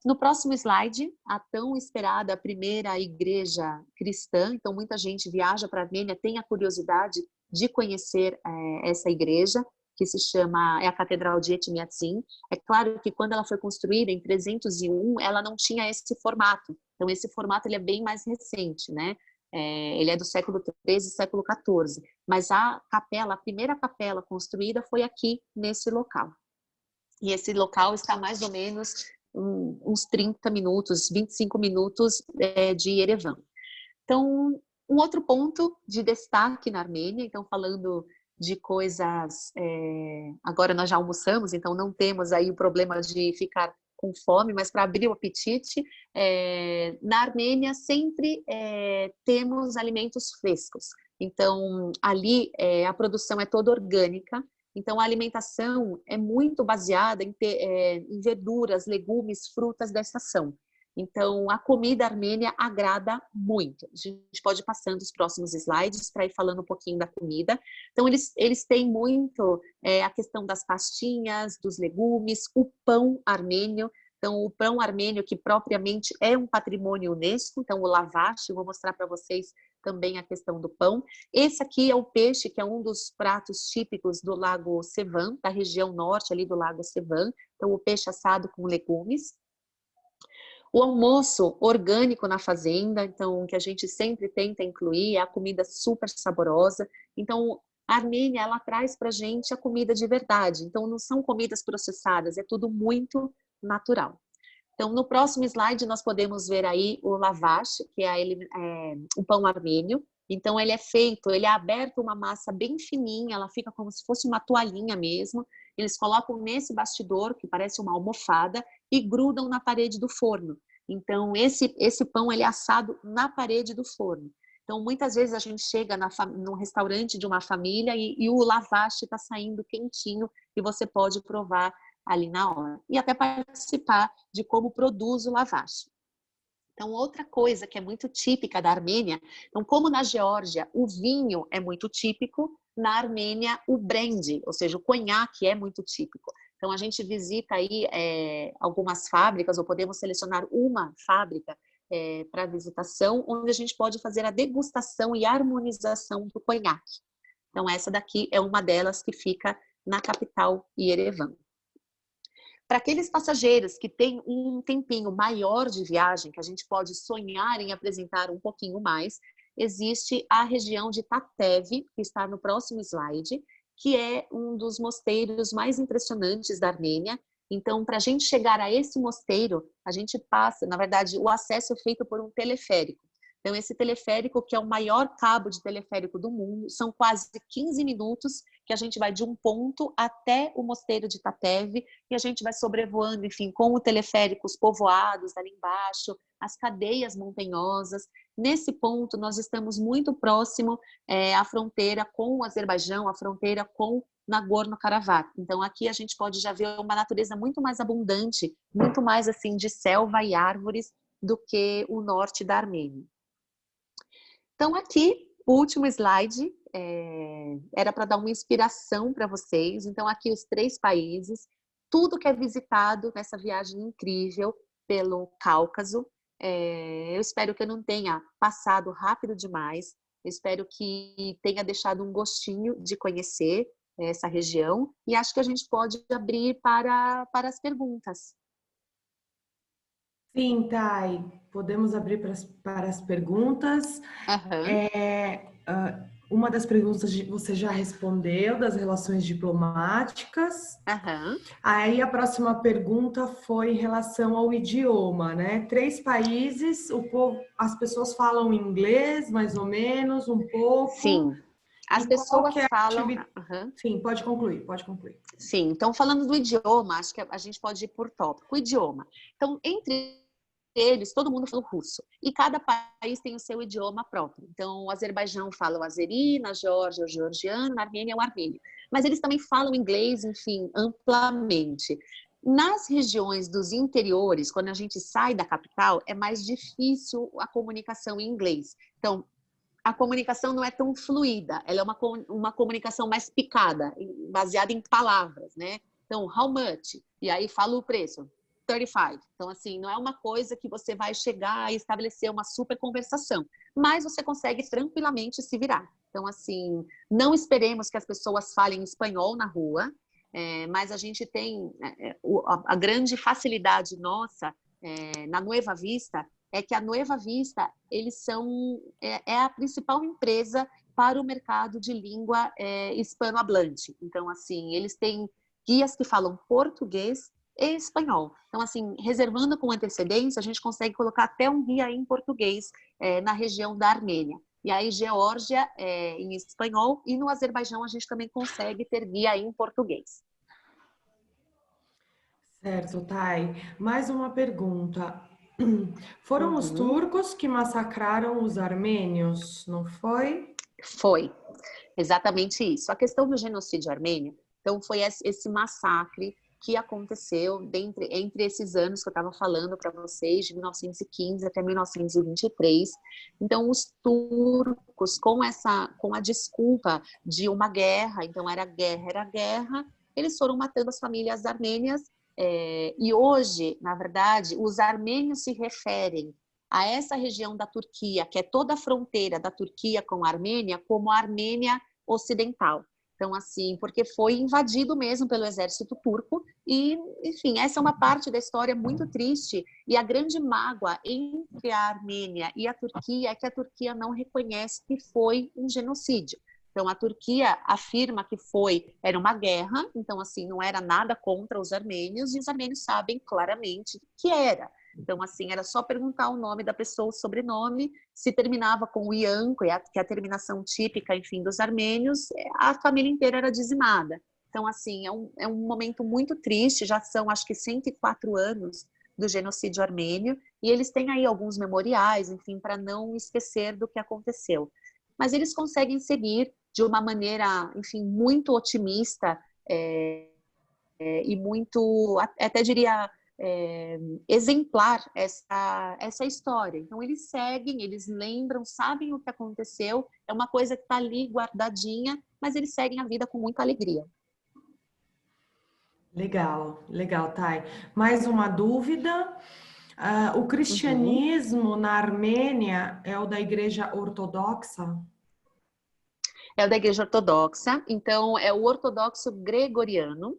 No próximo slide, a tão esperada primeira igreja cristã. Então, muita gente viaja para a Armênia, tem a curiosidade de conhecer essa igreja, que se chama, a Catedral de Etmiadzin. É claro que quando ela foi construída, em 301, ela não tinha esse formato. Então, esse formato ele é bem mais recente, né? Ele é do século XIII, século XIV. Mas a primeira capela construída foi aqui, nesse local. E esse local está mais ou menos uns 30 minutos, 25 minutos de Yerevan. Então, um outro ponto de destaque na Armênia, então falando de coisas, agora nós já almoçamos, então não temos aí o problema de ficar com fome, mas para abrir o apetite, na Armênia sempre temos alimentos frescos. Então, ali a produção é toda orgânica, então a alimentação é muito baseada em verduras, legumes, frutas da estação. Então, a comida armênia agrada muito. A gente pode ir passando os próximos slides para ir falando um pouquinho da comida. Então, eles têm muito a questão das pastinhas, dos legumes, o pão armênio. Então, o pão armênio, que propriamente é um patrimônio UNESCO, então o lavash, eu vou mostrar para vocês também a questão do pão. Esse aqui é o peixe, que é um dos pratos típicos do Lago Sevan, da região norte ali do Lago Sevan. Então, o peixe assado com legumes. O almoço orgânico na fazenda, então, que a gente sempre tenta incluir, é a comida super saborosa. Então, a Armênia, ela traz pra gente a comida de verdade. Então, não são comidas processadas, é tudo muito natural. Então, no próximo slide, nós podemos ver aí o lavash, que é o pão armênio. Então, ele é aberto uma massa bem fininha, ela fica como se fosse uma toalhinha mesmo. Eles colocam nesse bastidor, que parece uma almofada, e grudam na parede do forno. Então, esse pão ele é assado na parede do forno. Então, muitas vezes a gente chega num restaurante de uma família e o lavash está saindo quentinho e você pode provar ali na hora. E até participar de como produz o lavash. Então, outra coisa que é muito típica da Armênia, então, como na Geórgia o vinho é muito típico, na Armênia o brandy, ou seja, o conhaque é muito típico. Então, a gente visita aí algumas fábricas, ou podemos selecionar uma fábrica para visitação, onde a gente pode fazer a degustação e harmonização do conhaque. Então, essa daqui é uma delas que fica na capital, Yerevan. Para aqueles passageiros que têm um tempinho maior de viagem, que a gente pode sonhar em apresentar um pouquinho mais, existe a região de Tatev, que está no próximo slide, que é um dos mosteiros mais impressionantes da Armênia. Então, para a gente chegar a esse mosteiro, a gente passa, na verdade, o acesso é feito por um teleférico. Então, esse teleférico, que é o maior cabo de teleférico do mundo, são quase 15 minutos que a gente vai de um ponto até o mosteiro de Tatev e a gente vai sobrevoando, enfim, com o teleférico, os povoados ali embaixo, as cadeias montanhosas. Nesse ponto, nós estamos muito próximo à fronteira com o Azerbaijão, à fronteira com Nagorno-Karabakh. Então, aqui a gente pode já ver uma natureza muito mais abundante, muito mais assim de selva e árvores do que o norte da Armênia. Então, aqui, o último slide era para dar uma inspiração para vocês. Então, aqui os 3 países, tudo que é visitado nessa viagem incrível pelo Cáucaso. Eu espero que eu não tenha passado rápido demais. Eu espero que tenha deixado um gostinho de conhecer essa região. E acho que a gente pode abrir para as perguntas. Sim, Thay, podemos abrir para as perguntas. Uhum. Uma das perguntas você já respondeu, das relações diplomáticas. Uhum. Aí a próxima pergunta foi em relação ao idioma, né? 3 países, as pessoas falam inglês, mais ou menos, um pouco. Sim, as pessoas falam... Uhum. Sim, pode concluir. Sim, então falando do idioma, acho que a gente pode ir por tópico. O idioma. Então, entre eles, todo mundo fala o russo. E cada país tem o seu idioma próprio. Então, o Azerbaijão fala o azeri, na Geórgia o georgiano, na Armênia o armênio. Mas eles também falam inglês, enfim, amplamente. Nas regiões dos interiores, quando a gente sai da capital, é mais difícil a comunicação em inglês. Então, a comunicação não é tão fluida, ela é uma comunicação mais picada, baseada em palavras, né? Então, how much? E aí fala o preço. 35. Então, assim, não é uma coisa que você vai chegar e estabelecer uma super conversação, mas você consegue tranquilamente se virar. Então, assim, não esperemos que as pessoas falem espanhol na rua, mas a gente tem a grande facilidade nossa na Nueva Vista é que a Nueva Vista, eles são a principal empresa para o mercado de língua hispanohablante. Então, assim, eles têm guias que falam português e espanhol. Então, assim, reservando com antecedência, a gente consegue colocar até um guia em português na região da Armênia. E aí, Geórgia em espanhol e no Azerbaijão a gente também consegue ter guia em português. Certo, Thay. Mais uma pergunta. Foram os turcos que massacraram os armênios, não foi? Foi, exatamente isso. A questão do genocídio armênio, então foi esse massacre que aconteceu entre esses anos que eu estava falando para vocês, de 1915 até 1923. Então, os turcos, com a desculpa de uma guerra, então era guerra, eles foram matando as famílias armênias. E hoje, na verdade, os armênios se referem a essa região da Turquia, que é toda a fronteira da Turquia com a Armênia, como a Armênia Ocidental. Então, assim, porque foi invadido mesmo pelo exército turco e, enfim, essa é uma parte da história muito triste e a grande mágoa entre a Armênia e a Turquia é que a Turquia não reconhece que foi um genocídio. Então, a Turquia afirma que era uma guerra, então, assim, não era nada contra os armênios, e os armênios sabem claramente que era. Então, assim, era só perguntar o nome da pessoa, o sobrenome, se terminava com o Ian, que é a terminação típica, enfim, dos armênios, a família inteira era dizimada. Então, assim, é um momento muito triste, já são, acho que, 104 anos do genocídio armênio, e eles têm aí alguns memoriais, enfim, para não esquecer do que aconteceu. Mas eles conseguem seguir de uma maneira, enfim, muito otimista e muito, até diria, exemplar essa história. Então, eles seguem, eles lembram, sabem o que aconteceu, é uma coisa que está ali guardadinha, mas eles seguem a vida com muita alegria. Legal, legal, Thay. Mais uma dúvida. O Uhum. cristianismo na Armênia é o da Igreja Ortodoxa? É o da Igreja Ortodoxa, então é o ortodoxo gregoriano.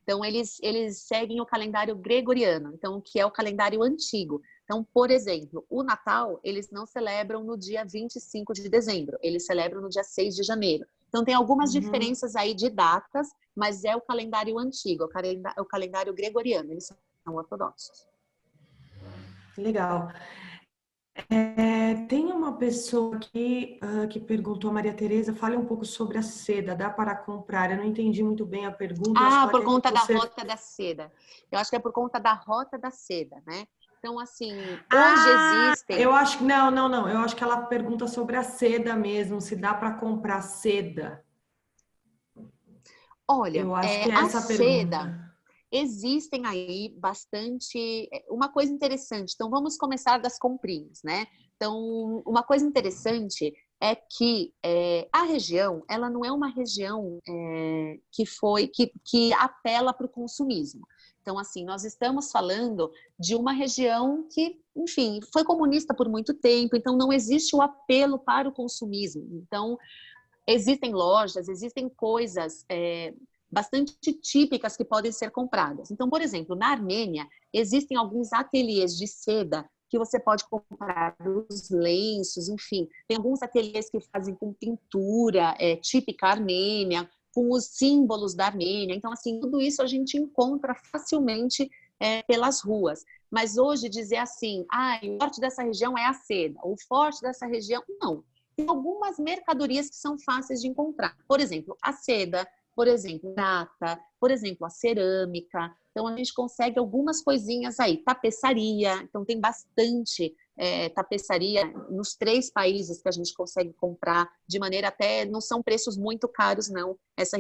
Então, eles seguem o calendário gregoriano, então, que é o calendário antigo. Então, por exemplo, o Natal, eles não celebram no dia 25 de dezembro, eles celebram no dia 6 de janeiro. Então, tem algumas Uhum. diferenças aí de datas, mas é o calendário antigo, o calendário gregoriano, eles são ortodoxos. Legal. Tem uma pessoa aqui que perguntou, a Maria Tereza, fale um pouco sobre a seda, dá para comprar? Eu não entendi muito bem a pergunta, eu acho que Ah, ela por quer que conta da você... rota da seda. Eu acho que é por conta da rota da seda, né? Então, assim, hoje Ah, existem. eu acho que... Não, não, não. Eu acho que ela pergunta sobre a seda mesmo, se dá para comprar seda. Olha, Eu acho que é a essa a seda, pergunta. existem aí bastante. Uma coisa interessante, então vamos começar das comprinhas, né? Então, uma coisa interessante é que a região, ela não é uma região que apela para o consumismo. Então, assim, nós estamos falando de uma região que, enfim, foi comunista por muito tempo, então não existe o apelo para o consumismo. Então, existem lojas, existem coisas bastante típicas que podem ser compradas. Então, por exemplo, na Armênia, existem alguns ateliês de seda que você pode comprar os lenços, enfim. Tem alguns ateliês que fazem com pintura típica armênia, com os símbolos da Armênia. Então, assim, tudo isso a gente encontra facilmente pelas ruas. Mas hoje dizer assim, o forte dessa região é a seda, o forte dessa região, não. Tem algumas mercadorias que são fáceis de encontrar. Por exemplo, a seda, por exemplo, prata, por exemplo, a cerâmica. Então, a gente consegue algumas coisinhas aí. Tapeçaria, então tem bastante tapeçaria nos 3 países que a gente consegue comprar de maneira até... Não são preços muito caros, não, essa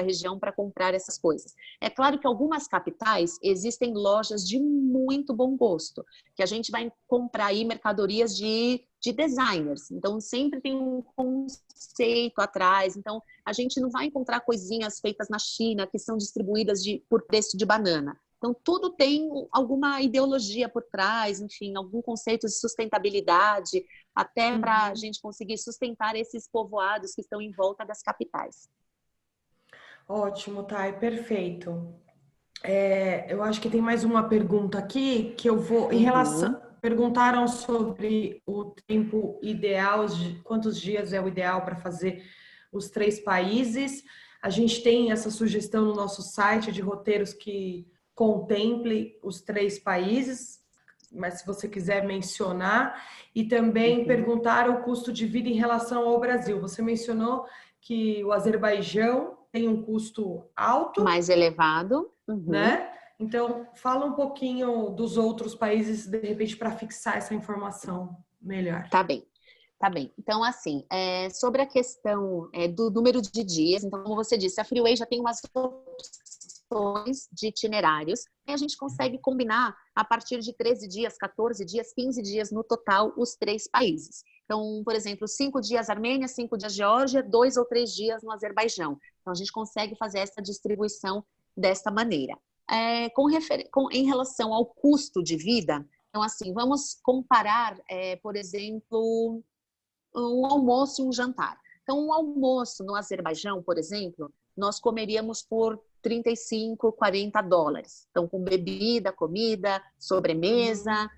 região para comprar essas coisas. É claro que algumas capitais existem lojas de muito bom gosto, que a gente vai comprar aí mercadorias de designers. Então, sempre tem um conceito atrás. Então, a gente não vai encontrar coisinhas feitas na China que são distribuídas por preço de banana. Então, tudo tem alguma ideologia por trás, enfim, algum conceito de sustentabilidade, até para a gente conseguir sustentar esses povoados que estão em volta das capitais. Ótimo, Thay, perfeito. Eu acho que tem mais uma pergunta aqui que eu vou em relação. Uhum. Perguntaram sobre o tempo ideal, quantos dias é o ideal para fazer os 3 países. A gente tem essa sugestão no nosso site de roteiros que contemple os 3 países, mas se você quiser mencionar, e também Uhum. perguntaram o custo de vida em relação ao Brasil. Você mencionou que o Azerbaijão tem um custo alto, Mais elevado. Uhum. né? Então, fala um pouquinho dos outros países, de repente, para fixar essa informação melhor. Tá bem. Tá bem. Então, assim, sobre a questão do número de dias, então, como você disse, a Freeway já tem umas opções de itinerários e a gente consegue combinar a partir de 13 dias, 14 dias, 15 dias no total, os 3 países. Então, por exemplo, 5 dias Armênia, 5 dias Geórgia, 2 ou 3 dias no Azerbaijão. Então, a gente consegue fazer essa distribuição desta maneira. Em relação ao custo de vida, então, assim, vamos comparar, por exemplo, um almoço e um jantar. Então, um almoço no Azerbaijão, por exemplo, nós comeríamos por 35, 40 dólares. Então, com bebida, comida, sobremesa.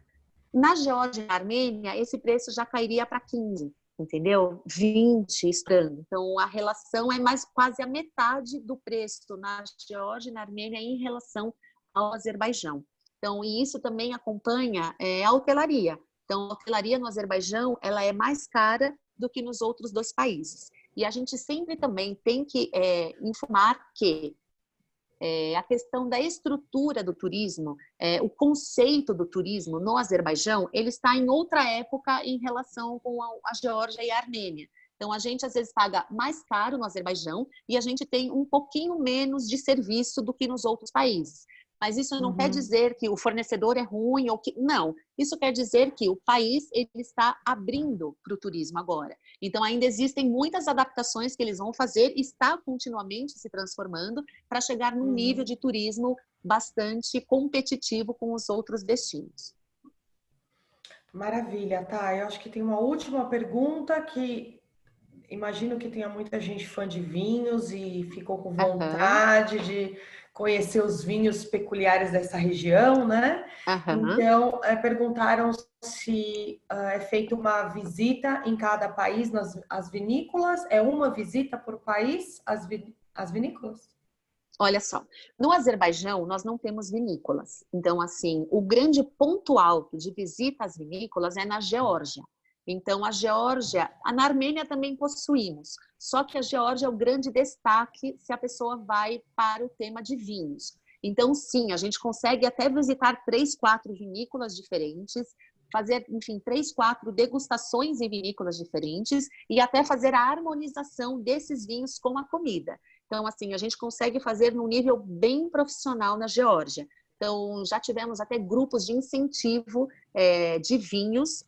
Na Geórgia e na Armênia, esse preço já cairia para 15, entendeu? 20 estando. Então, a relação é mais quase a metade do preço na Geórgia e na Armênia em relação ao Azerbaijão. Então, e isso também acompanha a hotelaria. Então, a hotelaria no Azerbaijão, ela é mais cara do que nos outros 2 países. E a gente sempre também tem que informar que a questão da estrutura do turismo, o conceito do turismo no Azerbaijão, ele está em outra época em relação com a Geórgia e a Armênia. Então, a gente às vezes paga mais caro no Azerbaijão e a gente tem um pouquinho menos de serviço do que nos outros países. Mas isso não quer dizer que o fornecedor é ruim ou que... Não, isso quer dizer que o país ele está abrindo para o turismo agora. Então, ainda existem muitas adaptações que eles vão fazer e está continuamente se transformando para chegar num nível de turismo bastante competitivo com os outros destinos. Maravilha, tá. Eu acho que tem uma última pergunta que imagino que tenha muita gente fã de vinhos e ficou com vontade de conhecer os vinhos peculiares dessa região, né? Então, perguntaram se é feita uma visita em cada país nas vinícolas. É uma visita por país, as vinícolas? Olha só, no Azerbaijão nós não temos vinícolas. Então, assim, o grande ponto alto de visita às vinícolas é na Geórgia. Então, a Geórgia, na Armênia também possuímos, só que a Geórgia é o grande destaque se a pessoa vai para o tema de vinhos. Então, sim, a gente consegue até visitar 3, 4 vinícolas diferentes, fazer, enfim, 3, 4 degustações em vinícolas diferentes e até fazer a harmonização desses vinhos com a comida. Então, assim, a gente consegue fazer num nível bem profissional na Geórgia. Então, já tivemos até grupos de incentivo de vinhos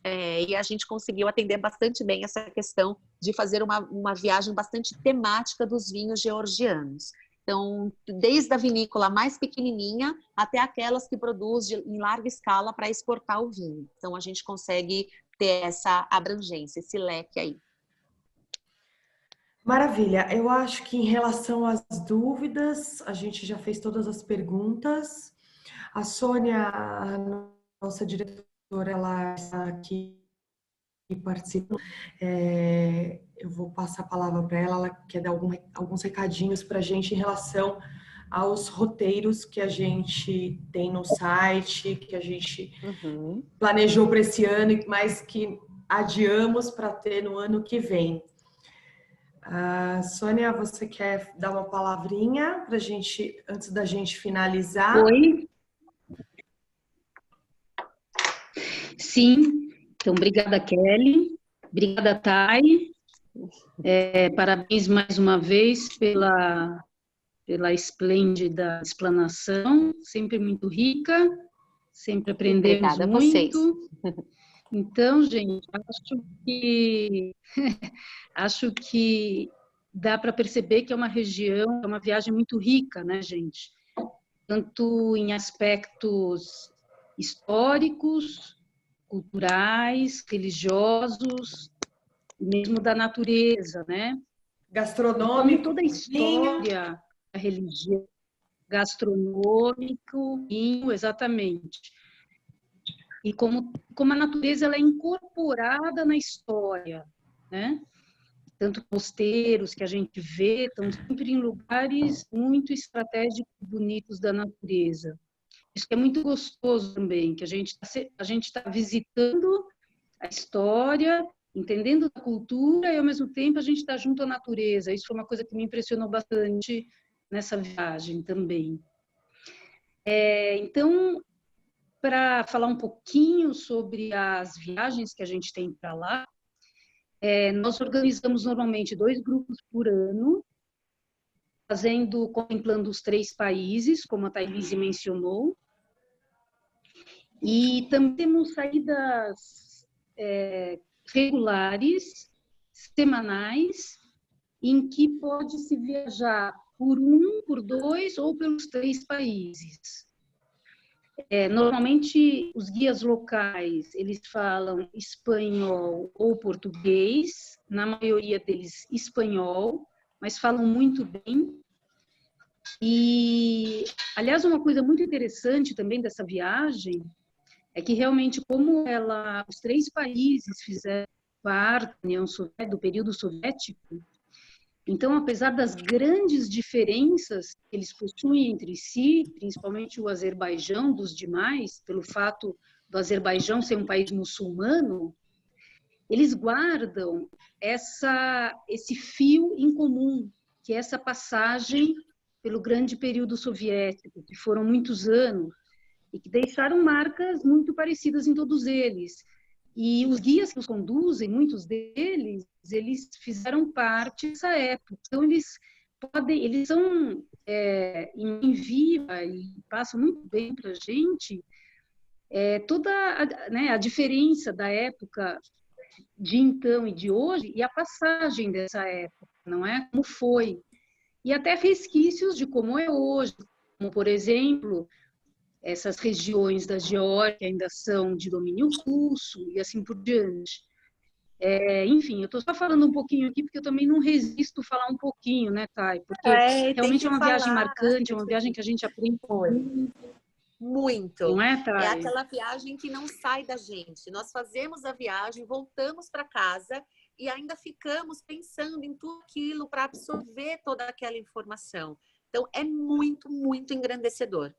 e a gente conseguiu atender bastante bem essa questão de fazer uma viagem bastante temática dos vinhos georgianos. Então, desde a vinícola mais pequenininha até aquelas que produzem em larga escala para exportar o vinho. Então, a gente consegue ter essa abrangência, esse leque aí. Maravilha. Eu acho que em relação às dúvidas, a gente já fez todas as perguntas. A Sônia, a nossa diretora, ela está aqui participando. Eu vou passar a palavra para ela. Ela quer dar alguns recadinhos para a gente em relação aos roteiros que a gente tem no site, que a gente planejou para esse ano, mas que adiamos para ter no ano que vem. Sônia, você quer dar uma palavrinha para a gente, antes da gente finalizar? Oi. Sim. Então, obrigada, Kelly. Obrigada, Thay. Parabéns mais uma vez pela esplêndida explanação, sempre muito rica, sempre aprendemos Obrigada muito. Então, gente, acho que dá para perceber que é uma região, é uma viagem muito rica, né, gente? Tanto em aspectos históricos, culturais, religiosos, mesmo da natureza, né? Gastronômico, toda a história, a religião, gastronômico, vinho, exatamente. E como a natureza ela é incorporada na história, né? Tanto costeiros que a gente vê, estão sempre em lugares muito estratégicos, bonitos da natureza. Isso que é muito gostoso também, que a gente está visitando a história, entendendo a cultura e, ao mesmo tempo, a gente está junto à natureza. Isso foi uma coisa que me impressionou bastante nessa viagem também. Então, para falar um pouquinho sobre as viagens que a gente tem para lá, nós organizamos normalmente 2 grupos por ano, contemplando os 3 países, como a Thailise mencionou, e também temos saídas regulares, semanais, em que pode-se viajar por 2 ou pelos 3 países. Normalmente, os guias locais, eles falam espanhol ou português, na maioria deles espanhol, mas falam muito bem. E, aliás, uma coisa muito interessante também dessa viagem é que realmente, como os 3 países fizeram parte do período soviético, então, apesar das grandes diferenças que eles possuem entre si, principalmente o Azerbaijão dos demais, pelo fato do Azerbaijão ser um país muçulmano, eles guardam esse fio em comum, que é essa passagem pelo grande período soviético, que foram muitos anos. e que deixaram marcas muito parecidas em todos eles. E os guias que os conduzem, muitos deles, eles fizeram parte dessa época. Então, eles são em viva e passam muito bem para a gente toda a diferença da época de então e de hoje e a passagem dessa época, não é? Como foi. E até resquícios de como é hoje, como, por exemplo, essas regiões da Geórgia ainda são de domínio russo e assim por diante. Enfim, eu estou só falando um pouquinho aqui, porque eu também não resisto a falar um pouquinho, né, Thay? Porque realmente é uma viagem marcante, é uma viagem que a gente aprende muito. Não é, É Thay? aquela viagem que não sai da gente. Nós fazemos a viagem, voltamos para casa e ainda ficamos pensando em tudo aquilo para absorver toda aquela informação. Então, é muito, muito engrandecedor.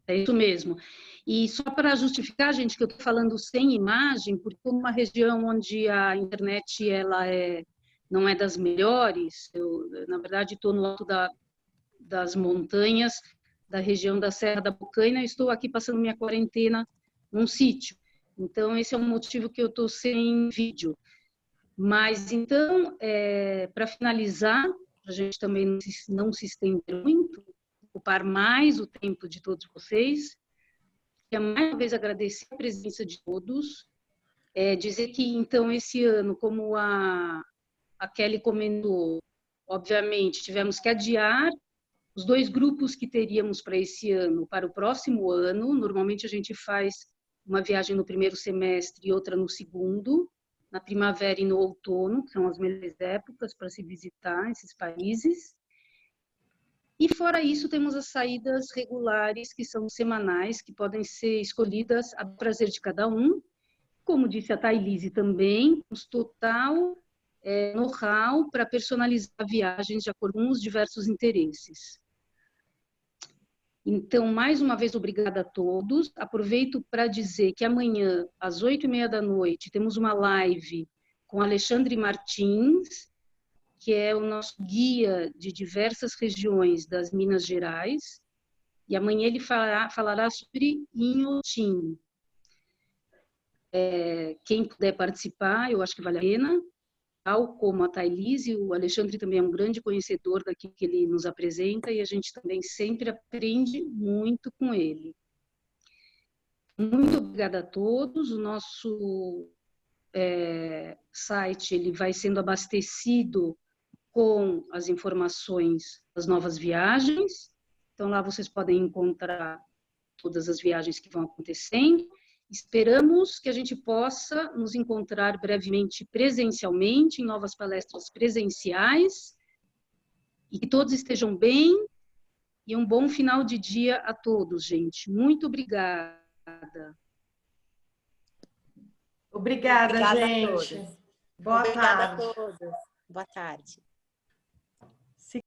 É isso mesmo. E só para justificar, gente, que eu estou falando sem imagem, porque numa região onde a internet não é das melhores, eu, na verdade, estou no alto das montanhas da região da Serra da Bocaina, e estou aqui passando minha quarentena num sítio. Então, esse é um motivo que eu estou sem vídeo. Mas, então, para finalizar, para a gente também não se estender muito, ocupar mais o tempo de todos vocês, quero mais uma vez agradecer a presença de todos, dizer que, então, esse ano, como a Kelly comentou, obviamente, tivemos que adiar os 2 grupos que teríamos para esse ano, para o próximo ano. Normalmente a gente faz uma viagem no primeiro semestre e outra no segundo, na primavera e no outono, que são as melhores épocas para se visitar esses países. E fora isso, temos as saídas regulares, que são semanais, que podem ser escolhidas a prazer de cada um. Como disse a Thailise também, temos total know-how para personalizar viagens de acordo com os diversos interesses. Então, mais uma vez, obrigada a todos. Aproveito para dizer que amanhã, às 8h30 da noite, temos uma live com Alexandre Martins, que é o nosso guia de diversas regiões das Minas Gerais. E amanhã ele falará sobre Inhotim. Quem puder participar, eu acho que vale a pena. Tal como a Thailise, o Alexandre também é um grande conhecedor daquilo que ele nos apresenta e a gente também sempre aprende muito com ele. Muito obrigada a todos. O nosso site ele vai sendo abastecido com as informações das novas viagens. Então, lá vocês podem encontrar todas as viagens que vão acontecendo. Esperamos que a gente possa nos encontrar brevemente presencialmente, em novas palestras presenciais, e que todos estejam bem, e um bom final de dia a todos, gente. Muito obrigada. Obrigada, gente. A todos. Boa Obrigada tarde. a todos. Boa tarde.